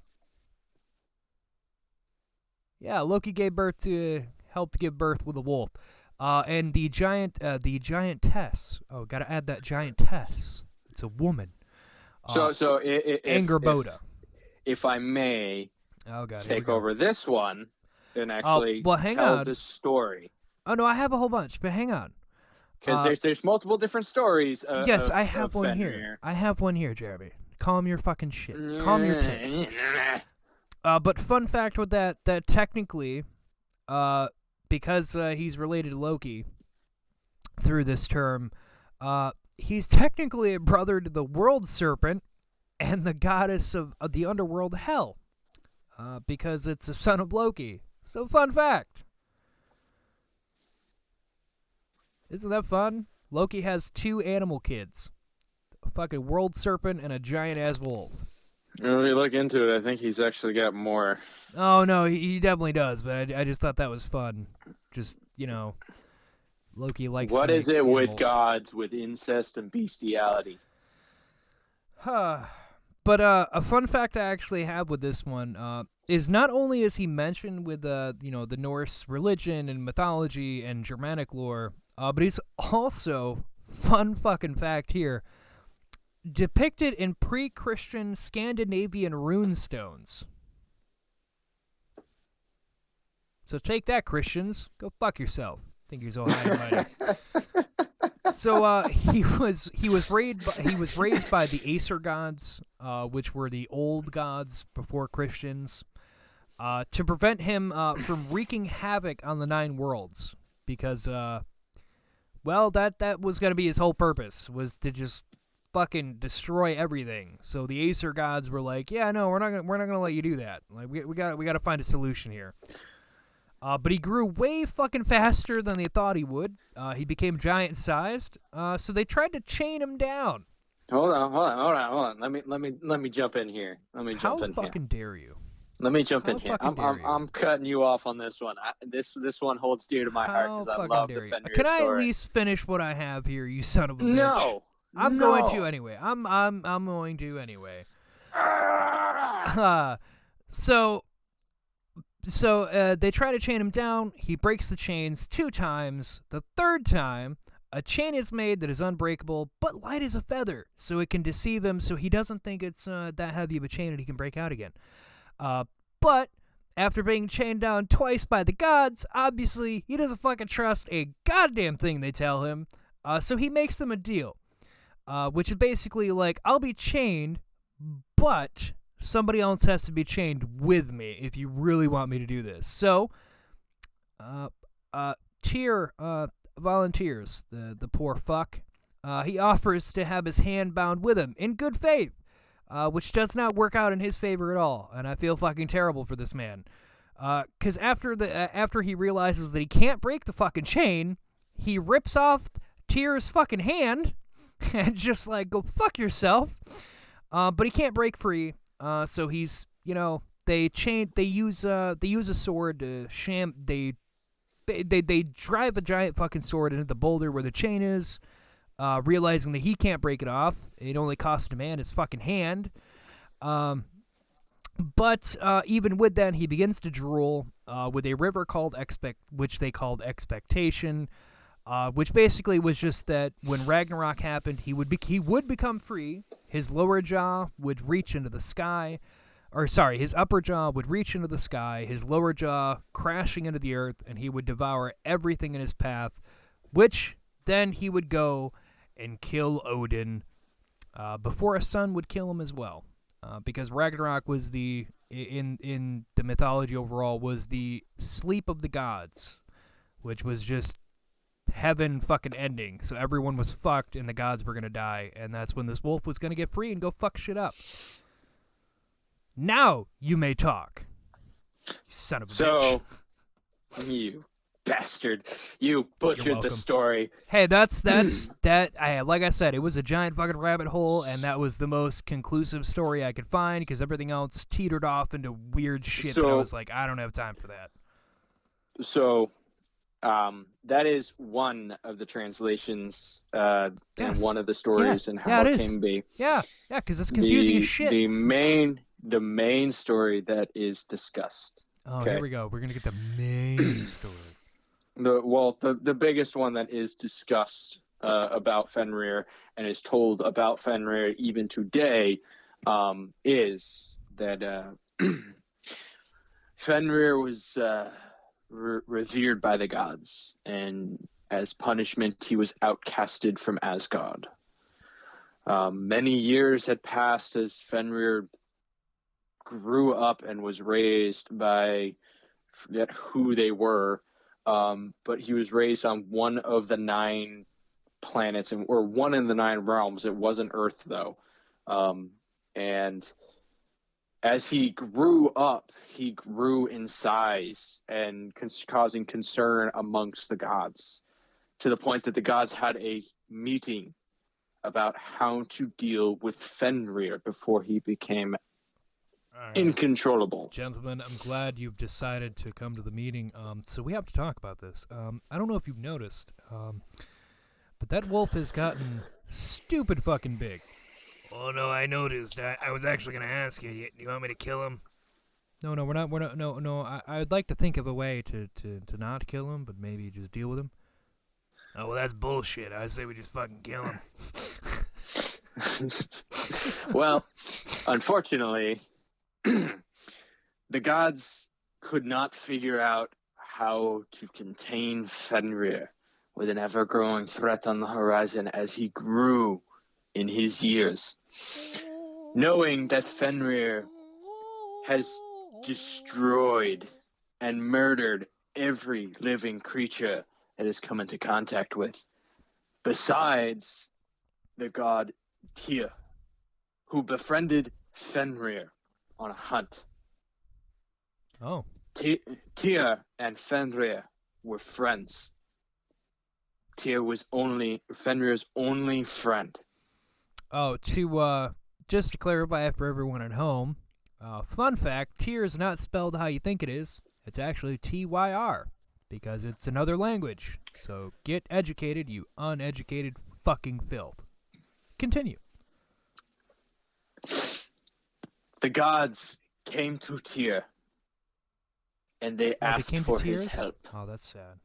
Yeah, Loki helped give birth with a wolf. And the giantess. Oh, gotta add that giantess. It's a woman. Angerboda. If I may, take over this one and actually tell the story. Oh no, I have a whole bunch, but hang on. Because there's multiple different stories. Yes, I have one here. I have one here, Jeremy. Calm your fucking shit. Calm your tits. But fun fact with that technically, because he's related to Loki through this term, he's technically a brother to the world serpent and the goddess of the underworld, Hel, because it's a son of Loki. So fun fact. Isn't that fun? Loki has two animal kids, a fucking world serpent and a giant-ass wolf. When we look into it, I think he's actually got more. Oh, no, he definitely does, but I just thought that was fun. Just, Loki likes What is it animals. with gods, with incest and bestiality? But a fun fact I actually have with this one is not only is he mentioned with the Norse religion and mythology and Germanic lore, but he's also, fun fucking fact here, depicted in pre-Christian Scandinavian runestones. So take that, Christians. Go fuck yourself. Think you're so high and mighty. So he was raised by the Aesir gods, which were the old gods before Christians, to prevent him from wreaking havoc on the 9 worlds, because that was going to be his whole purpose, was to just fucking destroy everything. So the Aesir gods were like, yeah, no, we're not gonna let you do that. Like we got to find a solution here. But he grew way fucking faster than they thought he would. He became giant-sized. So they tried to chain him down. Hold on. Let me jump in here. How fucking dare you? Let me jump in here. I'm cutting you off on this one. This one holds dear to my heart because I love the Fenrir Can I story. at least finish what I have here, you son of a bitch? No. I'm going to anyway. I'm going to anyway. So they try to chain him down. He breaks the chains 2 times. The 3rd time, a chain is made that is unbreakable, but light as a feather, so it can deceive him, so he doesn't think it's that heavy of a chain and he can break out again. But after being chained down twice by the gods, obviously he doesn't fucking trust a goddamn thing they tell him, so he makes them a deal. which is basically like, I'll be chained, but somebody else has to be chained with me if you really want me to do this. So, Tyr volunteers, the poor fuck. He offers to have his hand bound with him in good faith, which does not work out in his favor at all, and I feel fucking terrible for this man. Because after he realizes that he can't break the fucking chain, he rips off Tyr's fucking hand and just like, go fuck yourself. But he can't break free. So he's, they use a sword to they drive a giant fucking sword into the boulder where the chain is, realizing that he can't break it off. It only costs a man his fucking hand. But even with that, he begins to drool with a river which they called Expectation, which basically was just that when Ragnarok happened, he would become free. His lower jaw would reach into the sky, his upper jaw would reach into the sky, his lower jaw crashing into the earth, and he would devour everything in his path, which then he would go and kill Odin before a son would kill him as well. Because Ragnarok was in the mythology overall, was the sleep of the gods, which was just heaven fucking ending. So everyone was fucked and the gods were gonna die, and that's when this wolf was gonna get free and go fuck shit up. Now you may talk, you son of a bitch. You bastard, you butchered the story. Hey, that's that. Like I said, it was a giant fucking rabbit hole, and that was the most conclusive story I could find because everything else teetered off into weird shit that I was like, I don't have time for that. So, that is one of the translations and one of the stories and how it came to be. Yeah, because it's confusing as shit. The main story that is discussed. Oh, here we go. We're gonna get the main story. The biggest one that is discussed about Fenrir and is told about Fenrir even today is that Fenrir was revered by the gods, and as punishment he was outcasted from Asgard. Many years had passed as Fenrir grew up and was raised by, I forget who they were, but he was raised on one of the 9 planets, or one in the 9 realms. It wasn't Earth, though. And as he grew up, he grew in size and causing concern amongst the gods, to the point that the gods had a meeting about how to deal with Fenrir before he became incontrollable. Gentlemen, I'm glad you've decided to come to the meeting. So we have to talk about this. I don't know if you've noticed, but that wolf has gotten stupid fucking big. Oh no, I noticed. I was actually gonna ask you. You want me to kill him? No, we're not. No. I'd like to think of a way to not kill him, but maybe just deal with him. Oh well, that's bullshit. I say we just fucking kill him. Well, unfortunately, the gods could not figure out how to contain Fenrir, with an ever-growing threat on the horizon as he grew in his years. Knowing that Fenrir has destroyed and murdered every living creature that has come into contact with, besides the god Tyr, who befriended Fenrir on a hunt. Oh. Tyr and Fenrir were friends. Tyr was Fenrir's only friend. Oh, just to clarify for everyone at home, fun fact, Tyr is not spelled how you think it is. It's actually Tyr, because it's another language. So get educated, you uneducated fucking filth. Continue. The gods came to Tyr, and they asked for his help. Oh, that's sad.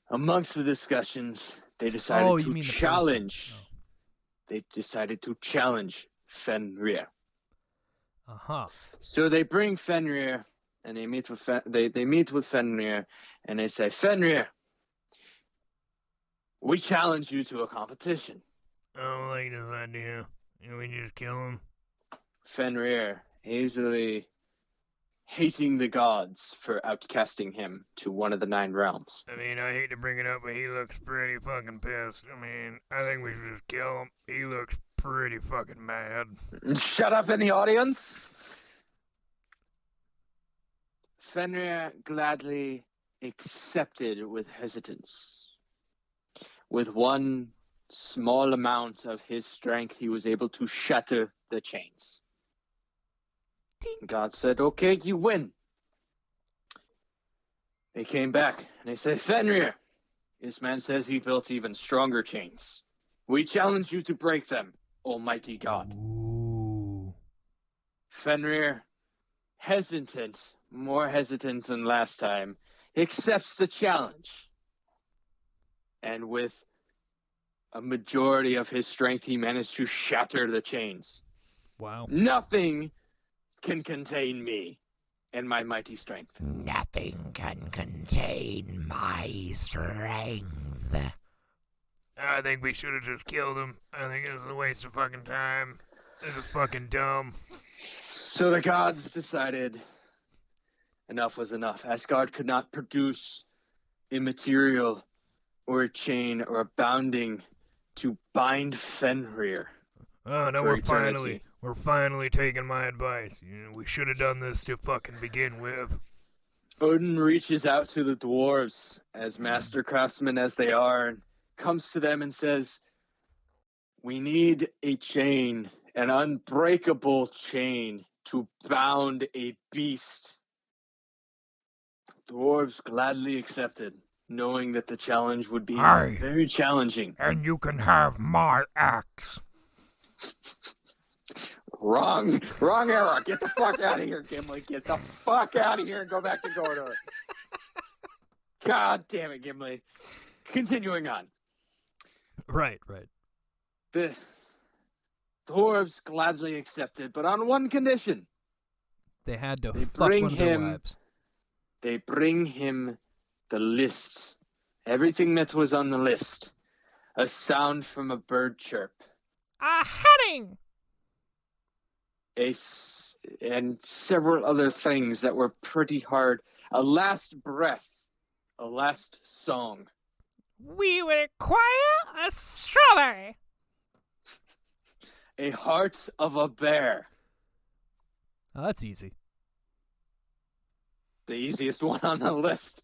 Amongst the discussions, they decided to challenge. They decided to challenge Fenrir. So they bring Fenrir, and they meet with they meet with Fenrir, and they say, Fenrir, We challenge you to a competition. I don't like this idea. Can we just kill him? Fenrir, easily hating the gods for outcasting him to one of the 9 realms. I mean, I hate to bring it up, but he looks pretty fucking pissed. I mean, I think we should just kill him. He looks pretty fucking mad. Shut up in the audience! Fenrir gladly accepted with hesitance. With one small amount of his strength, he was able to shatter the chains. God said, okay, you win. They came back and they said, Fenrir, this man says he built even stronger chains. We challenge you to break them, Almighty God. Ooh. Fenrir, hesitant, more hesitant than last time, accepts the challenge. And with a majority of his strength, he managed to shatter the chains. Wow. Nothing can contain me and my mighty strength. Nothing can contain my strength. I think we should have just killed him. I think it was a waste of fucking time. It was fucking dumb. So the gods decided enough was enough. Asgard could not produce a material or a chain or a bounding to bind Fenrir. Oh, no, for eternity. we're finally taking my advice. We should have done this to fucking begin with. Odin reaches out to the dwarves, as master craftsmen as they are, and comes to them and says, we need a chain, an unbreakable chain, to bound a beast. Dwarves gladly accepted, knowing that the challenge would be Aye. very challenging. And you can have my axe. Wrong era. Get the fuck out of here, Gimli. Get the fuck out of here and go back to Gondor. God damn it, Gimli. Continuing on. Right. The dwarves gladly accepted, but on one condition. They had to They fuck bring one of their him- wives. They bring him the lists. Everything that was on the list. A sound from a bird chirp. A heading! And several other things that were pretty hard. A last breath. A last song. We would acquire a strawberry. A heart of a bear. Oh, that's easy. The easiest one on the list.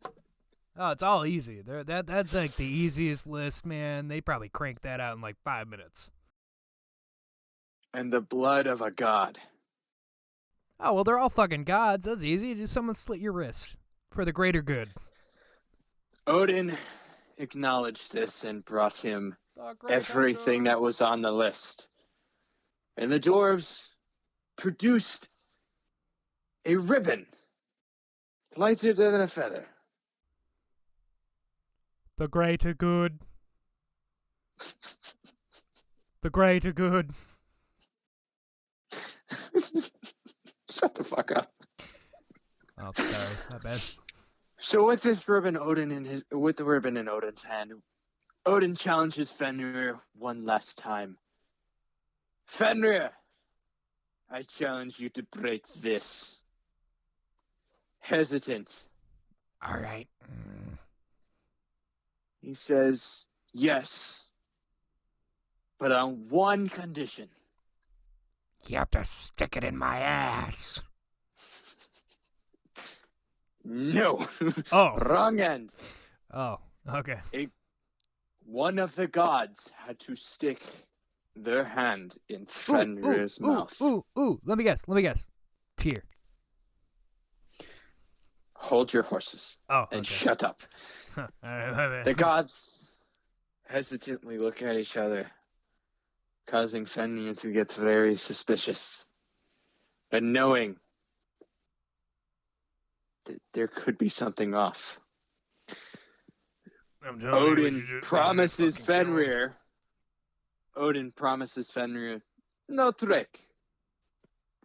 Oh, it's all easy. That's like the easiest list, man. They probably cranked that out in like 5 minutes. And the blood of a god. Oh, well, they're all fucking gods. That's easy. Just someone slit your wrist for the greater good. Odin acknowledged this and brought him everything that was on the list. And the dwarves produced a ribbon lighter than a feather. The greater good. The greater good. Shut the fuck up. Oh, sorry. My bad. So with this ribbon, with the ribbon in Odin's hand, Odin challenges Fenrir one last time. Fenrir, I challenge you to break this. Hesitant. All right. He says, yes, but on one condition. You have to stick it in my ass. No. Oh. Wrong end. Oh, okay. One of the gods had to stick their hand in Fenrir's mouth. Ooh. Let me guess. Tear. Hold your horses Oh, and okay. shut up. All right, my bad. The gods hesitantly look at each other, causing Fenrir to get very suspicious. But knowing that there could be something off. I'm telling you, we Odin should promises fucking kill him. Fenrir. Odin promises Fenrir, no trick.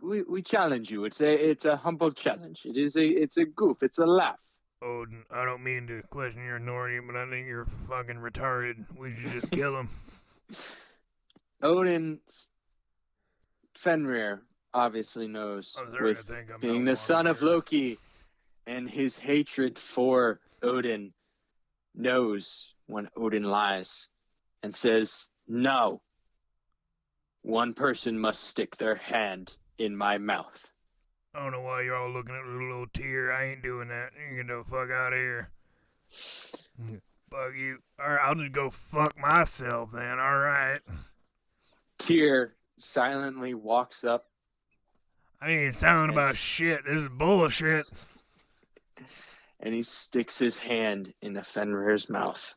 We challenge you. It's a humble challenge. It's a goof. It's a laugh. Odin, I don't mean to question your authority, but I think you're fucking retarded. We should just kill him. Odin, Fenrir obviously knows, with being the son of Loki and his hatred for Odin, knows when Odin lies and says, no, one person must stick their hand in my mouth. I don't know why you're all looking at the little tear. I ain't doing that. You get the fuck out of here. Fuck you. Alright, I'll just go fuck myself then, alright. Tyr silently walks up. I ain't silent about shit. This is bullshit. And he sticks his hand into Fenrir's mouth.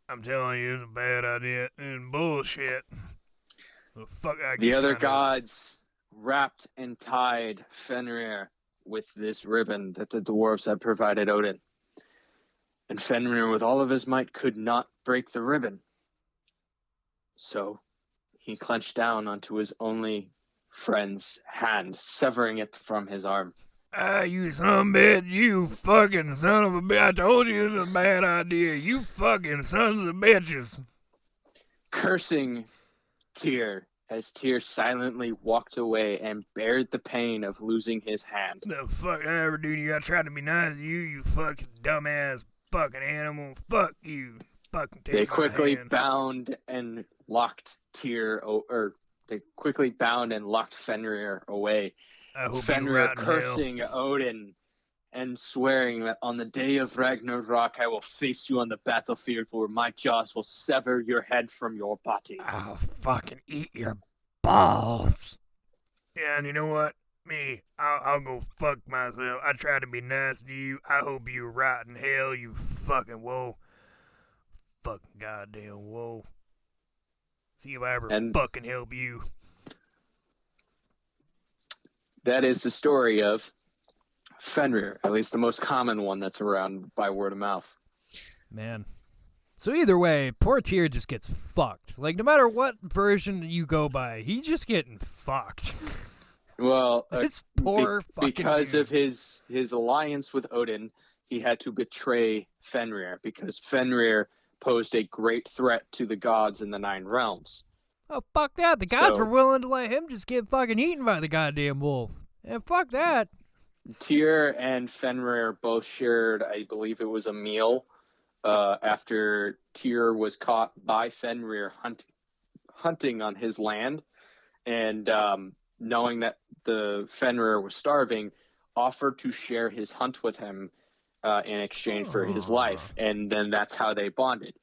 I'm telling you, it's a bad idea. It's bullshit. The fuck I The other gods wrapped and tied Fenrir with this ribbon that the dwarves had provided Odin. And Fenrir, with all of his might, could not break the ribbon. So he clenched down onto his only friend's hand, severing it from his arm. Ah, you son of a bitch. You fucking son of a bitch. I told you it's a bad idea. You fucking sons of bitches. Cursing Tyr as Tyr silently walked away and bared the pain of losing his hand. The fuck I ever do to you? I tried to be nice to you, you fucking dumbass fucking animal. Fuck you. Fucking take They my quickly hand. bound and locked they quickly bound and locked Fenrir away. I hope you Fenrir rot in hell. cursing Odin and swearing that on the day of Ragnarok I will face you on the battlefield where my jaws will sever your head from your body. I'll fucking eat your balls. Yeah, and you know what? Me, I'll go fuck myself. I tried to be nice to you. I hope you rot in hell, you fucking whoa. Fucking goddamn whoa. See if I ever fucking help you. That is the story of Fenrir, at least the most common one that's around by word of mouth. Man. So either way, poor Tyr just gets fucked. Like, no matter what version you go by, he's just getting fucked. Well, This poor fucking because dude. of his alliance with Odin, he had to betray Fenrir because Fenrir posed a great threat to the gods in the Nine Realms. Oh, fuck that. The guys So- were willing to let him just get fucking eaten by the goddamn wolf. And fuck that. Tyr and Fenrir both shared, I believe it was a meal, after Tyr was caught by Fenrir hunting on his land, and knowing that the Fenrir was starving, offered to share his hunt with him in exchange for his life, and then that's how they bonded.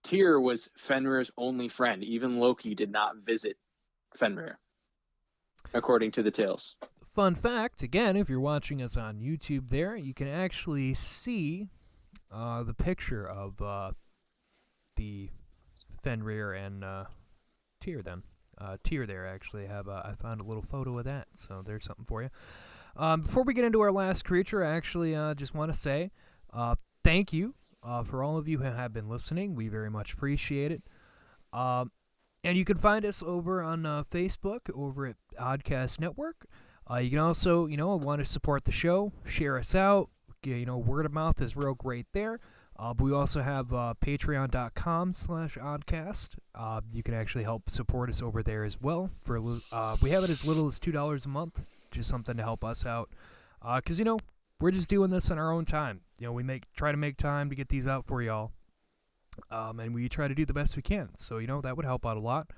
Tyr was Fenrir's only friend. Even Loki did not visit Fenrir, according to the tales. Fun fact, again, if you're watching us on YouTube there, you can actually see the picture of the Fenrir and Tyr then. Tyr there, actually. I found a little photo of that, so there's something for you. Before we get into our last creature, I actually just want to say thank you for all of you who have been listening. We very much appreciate it. And you can find us over on Facebook, over at Oddcast Network. You can also, want to support the show, share us out. Word of mouth is real great there. But we also have patreon.com/oddcast. You can actually help support us over there as well. We have it as little as $2 a month, just something to help us out. Because, we're just doing this on our own time. We try to make time to get these out for y'all. And we try to do the best we can. So, that would help out a lot.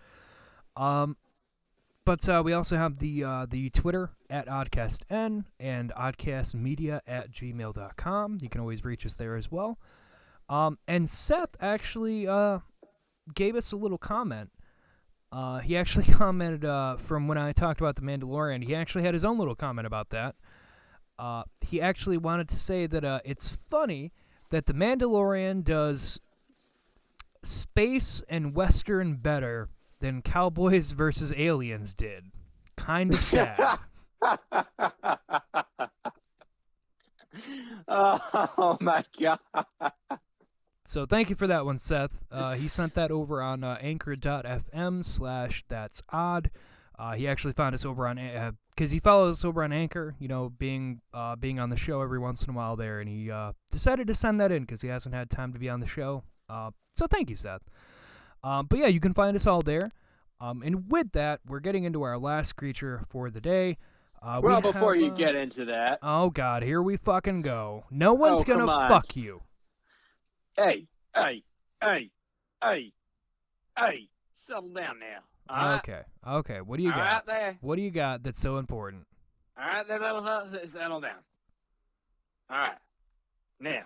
But we also have the Twitter at OddcastN and oddcastmedia@gmail.com. You can always reach us there as well. And Seth actually gave us a little comment. He actually commented from when I talked about The Mandalorian. He actually had his own little comment about that. He actually wanted to say that it's funny that The Mandalorian does space and Western better than Cowboys versus Aliens did. Kind of sad. Oh my god. So thank you for that one, Seth. He sent that over on anchor.fm/that'sodd. He actually found us over on because he follows us over on Anchor, being on the show every once in a while there, and he decided to send that in because he hasn't had time to be on the show. So thank you, Seth. But yeah, you can find us all there. And with that, we're getting into our last creature for the day. Before you get into that, oh god, here we fucking go. No one's gonna fuck you. Hey, settle down now. Okay. What do you got? All right there. What do you got that's so important? All right there, little fellas, settle down. All right. Now,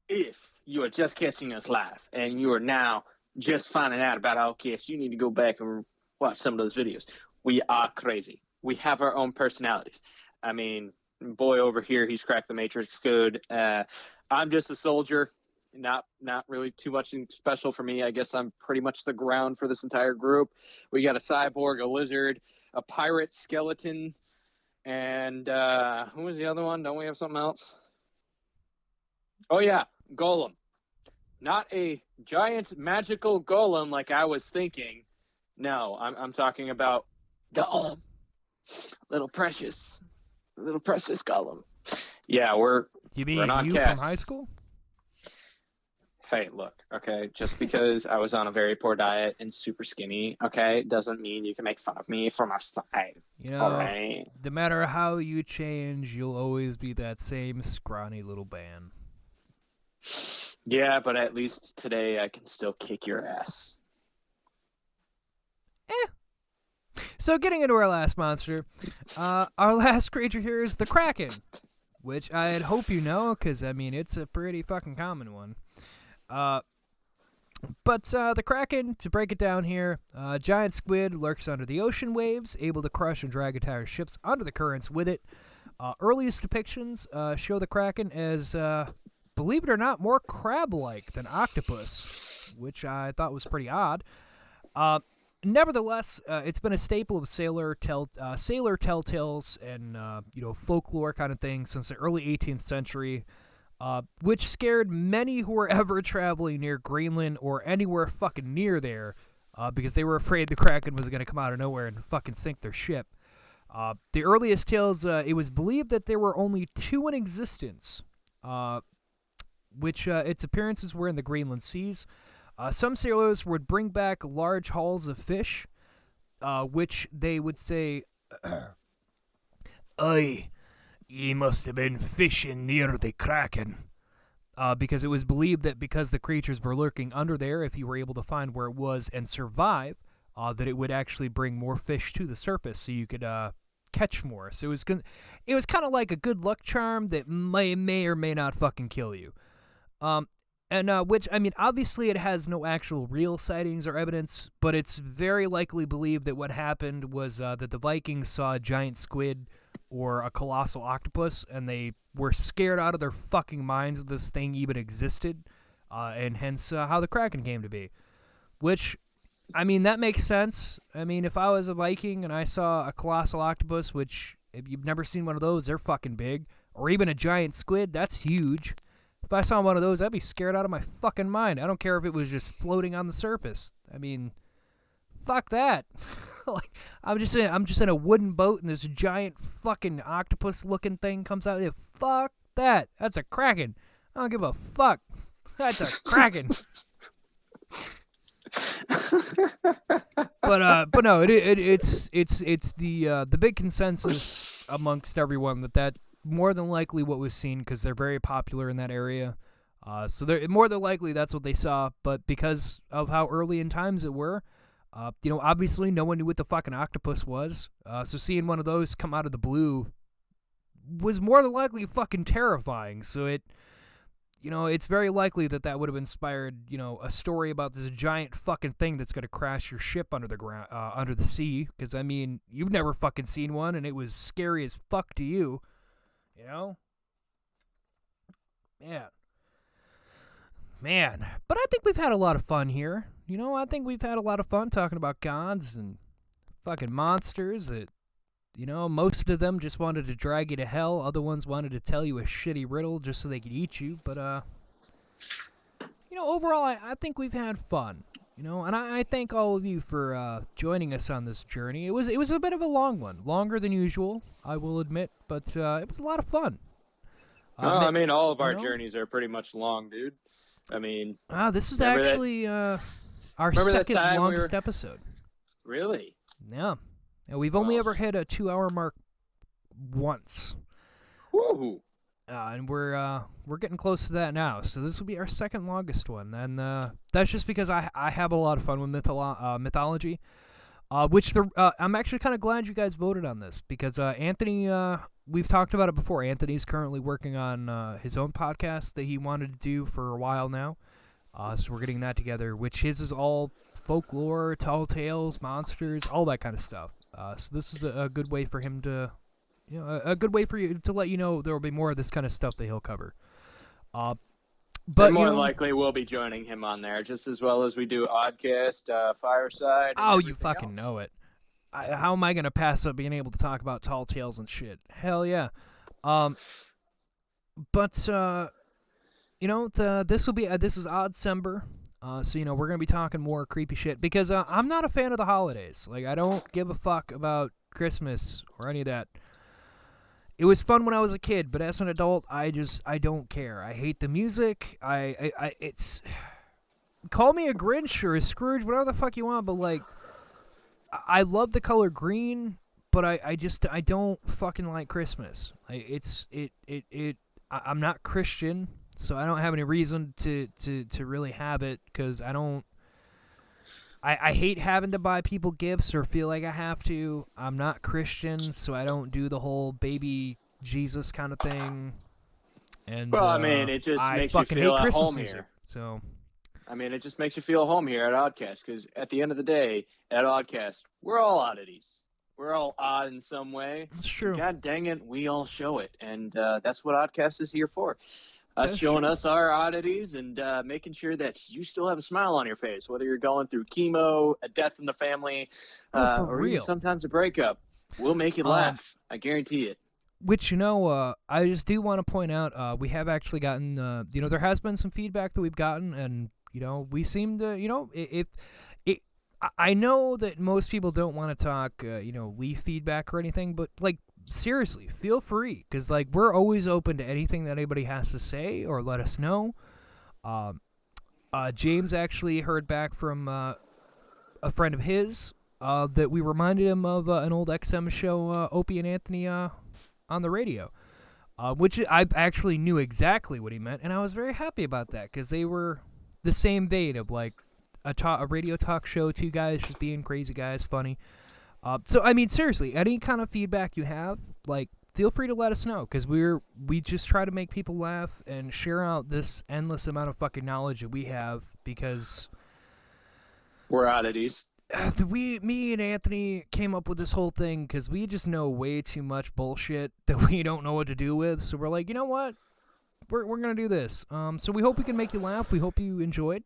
if you are just catching us live and you are now just finding out about Oddcast, you need to go back and watch some of those videos. We are crazy. We have our own personalities. I mean, boy over here, he's cracked the Matrix good. I'm just a soldier. Not really too much special for me. I guess I'm pretty much the ground for this entire group. We got a cyborg, a lizard, a pirate skeleton, and who was the other one? Don't we have something else? Oh yeah, golem. Not a giant magical golem like I was thinking. No, I'm talking about golem. Little precious golem. Yeah, we're You mean we're not you cast. from high school? Hey, look, okay, just because I was on a very poor diet and super skinny, okay, doesn't mean you can make fun of me for my size. All right? No matter how you change, you'll always be that same scrawny little man. Yeah, but at least today I can still kick your ass. So getting into our last monster, our last creature here is the Kraken, which I'd hope you know, because, I mean, it's a pretty fucking common one. But the Kraken, to break it down here, giant squid lurks under the ocean waves, able to crush and drag entire ships under the currents with it. Earliest depictions show the Kraken as, believe it or not, more crab-like than octopus, which I thought was pretty odd. Nevertheless, it's been a staple of sailor telltales and folklore kind of thing since the early 18th century. Which scared many who were ever traveling near Greenland or anywhere fucking near there, because they were afraid the Kraken was going to come out of nowhere and fucking sink their ship. The earliest tales, it was believed that there were only 2 in existence, which its appearances were in the Greenland seas. Some sailors would bring back large hauls of fish, which they would say, "Aye, ye must have been fishing near the Kraken," because it was believed that because the creatures were lurking under there, if you were able to find where it was and survive, that it would actually bring more fish to the surface, so you could catch more. So it was kind of like a good luck charm that may or may not fucking kill you. Which, I mean, obviously it has no actual real sightings or evidence, but it's very likely believed that what happened was that the Vikings saw a giant squid or a colossal octopus, and they were scared out of their fucking minds that this thing even existed, and hence how the Kraken came to be. Which, I mean, that makes sense. I mean, if I was a Viking and I saw a colossal octopus, which, if you've never seen one of those, they're fucking big, or even a giant squid, that's huge. If I saw one of those, I'd be scared out of my fucking mind. I don't care if it was just floating on the surface. I mean, fuck that. Like, I'm just in a wooden boat and this giant fucking octopus-looking thing comes out. Yeah, fuck that. That's a Kraken. I don't give a fuck. That's a Kraken. But no, it's the big consensus amongst everyone that more than likely what was seen, because they're very popular in that area. So they're more than likely that's what they saw, but because of how early in times it were, obviously no one knew what the fucking octopus was. So seeing one of those come out of the blue was more than likely fucking terrifying. So it's very likely that would have inspired, a story about this giant fucking thing that's going to crash your ship under the ground, under the sea. Because, I mean, you've never fucking seen one, and it was scary as fuck to you. Man. But I think we've had a lot of fun here. I think we've had a lot of fun talking about gods and fucking monsters that, most of them just wanted to drag you to hell. Other ones wanted to tell you a shitty riddle just so they could eat you. But, overall, I think we've had fun. And I thank all of you for joining us on this journey. It was a bit of a long one, longer than usual, I will admit, but it was a lot of fun. I mean, all of our journeys are pretty much long, dude. I mean, this is actually our second longest episode. Really? Yeah. We've only ever hit a 2-hour mark once. Woo! And we're getting close to that now, so this will be our second longest one, and that's just because I have a lot of fun with mythology, which I'm actually kind of glad you guys voted on this, because Anthony, we've talked about it before. Anthony's currently working on his own podcast that he wanted to do for a while now, so we're getting that together, which his is all folklore, tall tales, monsters, all that kind of stuff. So this is a good way for him to. A good way for you to let you know there will be more of this kind of stuff that he'll cover. But more likely we'll be joining him on there, just as well as we do Oddcast, Fireside. Oh, you fucking know it. How am I going to pass up being able to talk about tall tales and shit? Hell yeah. But this is Oddcember. So we're going to be talking more creepy shit, because I'm not a fan of the holidays. Like, I don't give a fuck about Christmas or any of that. It was fun when I was a kid, but as an adult, I don't care. I hate the music. It's call me a Grinch or a Scrooge, whatever the fuck you want, but like, I love the color green, but I don't fucking like Christmas. I'm not Christian, so I don't have any reason to really have it, because I hate having to buy people gifts or feel like I have to. I'm not Christian, so I don't do the whole baby Jesus kind of thing. And well, I mean, it just makes you feel at home here. So, I mean, it just makes you feel at home here at Oddcast, because at the end of the day, at Oddcast, we're all oddities. We're all odd in some way. That's true. God dang it, we all show it, and that's what Oddcast is here for. Us showing us our oddities and making sure that you still have a smile on your face, whether you're going through chemo, a death in the family, or even sometimes a breakup. We'll make you laugh. I guarantee it. Which, I just do want to point out, we have actually gotten, there has been some feedback that we've gotten, and, we seem to, I know that most people don't want to talk, leave feedback or anything, but, like, seriously, feel free, because like, we're always open to anything that anybody has to say or let us know. James actually heard back from a friend of his that we reminded him of an old XM show, Opie and Anthony on the radio, which I actually knew exactly what he meant, and I was very happy about that, because they were the same vein of like a radio talk show, two guys just being crazy guys, funny. So, I mean, seriously, any kind of feedback you have, like, feel free to let us know, because we just try to make people laugh and share out this endless amount of fucking knowledge that we have, because we're oddities. Me and Anthony came up with this whole thing because we just know way too much bullshit that we don't know what to do with, so we're like, you know what? We're going to do this. So we hope we can make you laugh. We hope you enjoyed.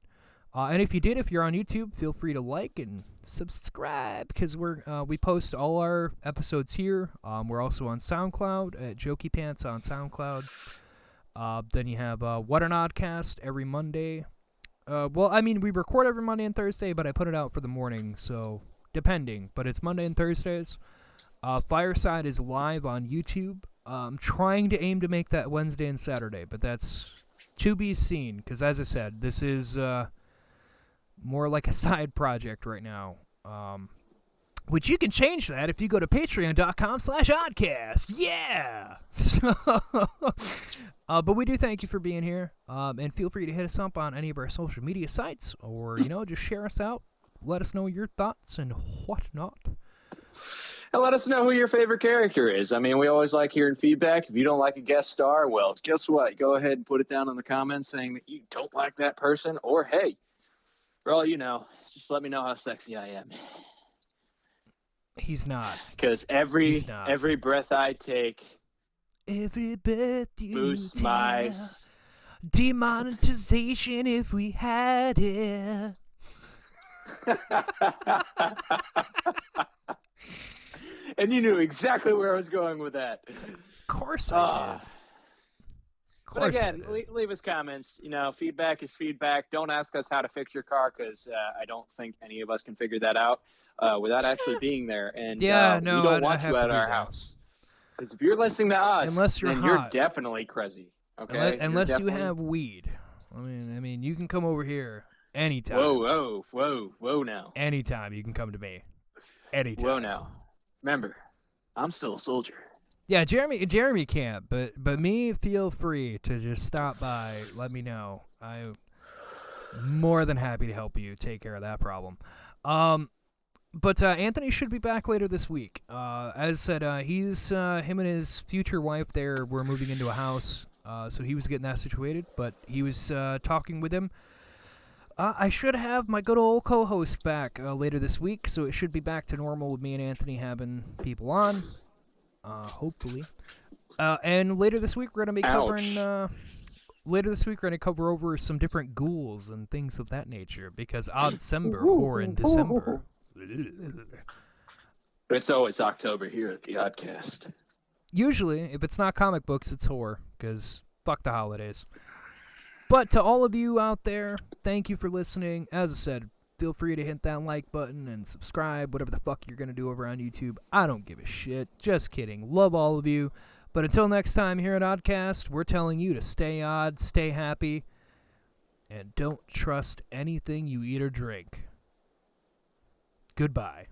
And if you did, if you're on YouTube, feel free to like and subscribe, because we post all our episodes here. We're also on SoundCloud at Jokey Pants on SoundCloud. Then you have What an Oddcast every Monday. Well, I mean, we record every Monday and Thursday, but I put it out for the morning, so depending. But it's Monday and Thursdays. Fireside is live on YouTube. I'm trying to aim to make that Wednesday and Saturday, but that's to be seen, because as I said, this is more like a side project right now, which you can change that if you go to patreon.com/oddcast. Yeah. So, but we do thank you for being here, and feel free to hit us up on any of our social media sites, or just share us out, let us know your thoughts and whatnot. And let us know who your favorite character is. I mean, we always like hearing feedback. If you don't like a guest star, well, guess what? Go ahead and put it down in the comments saying that you don't like that person, or hey, for all you know, just let me know how sexy I am. He's not. Because every breath I take, every breath you boosts my demonetization if we had it. And you knew exactly where I was going with that. Of course I did. course. But again, I did. leave us comments. You know, feedback is feedback. Don't ask us how to fix your car because I don't think any of us can figure that out without actually being there. And Yeah, we no, don't I'd want have you to at be our there. house. Because if you're listening to us, Unless you're then you're hot. definitely crazy. Okay. Unless You're you definitely... have weed. I mean, you can come over here anytime. Whoa now. Anytime you can come to me. Anytime. Whoa now. Remember, I'm still a soldier. Yeah, Jeremy can't, but me, feel free to just stop by. Let me know. I'm more than happy to help you take care of that problem. But Anthony should be back later this week. As said, he's him and his future wife there were moving into a house, so he was getting that situated. But he was talking with him. I should have my good old co-host back later this week, so it should be back to normal with me and Anthony having people on. Hopefully. And later this week we're gonna be covering. Later this week we're gonna cover over some different ghouls and things of that nature because Oddcember, horror in December. It's always October here at the Oddcast. Usually, if it's not comic books, it's horror because fuck the holidays. But to all of you out there, thank you for listening. As I said, feel free to hit that like button and subscribe, whatever the fuck you're going to do over on YouTube. I don't give a shit. Just kidding. Love all of you. But until next time here at Oddcast, we're telling you to stay odd, stay happy, and don't trust anything you eat or drink. Goodbye.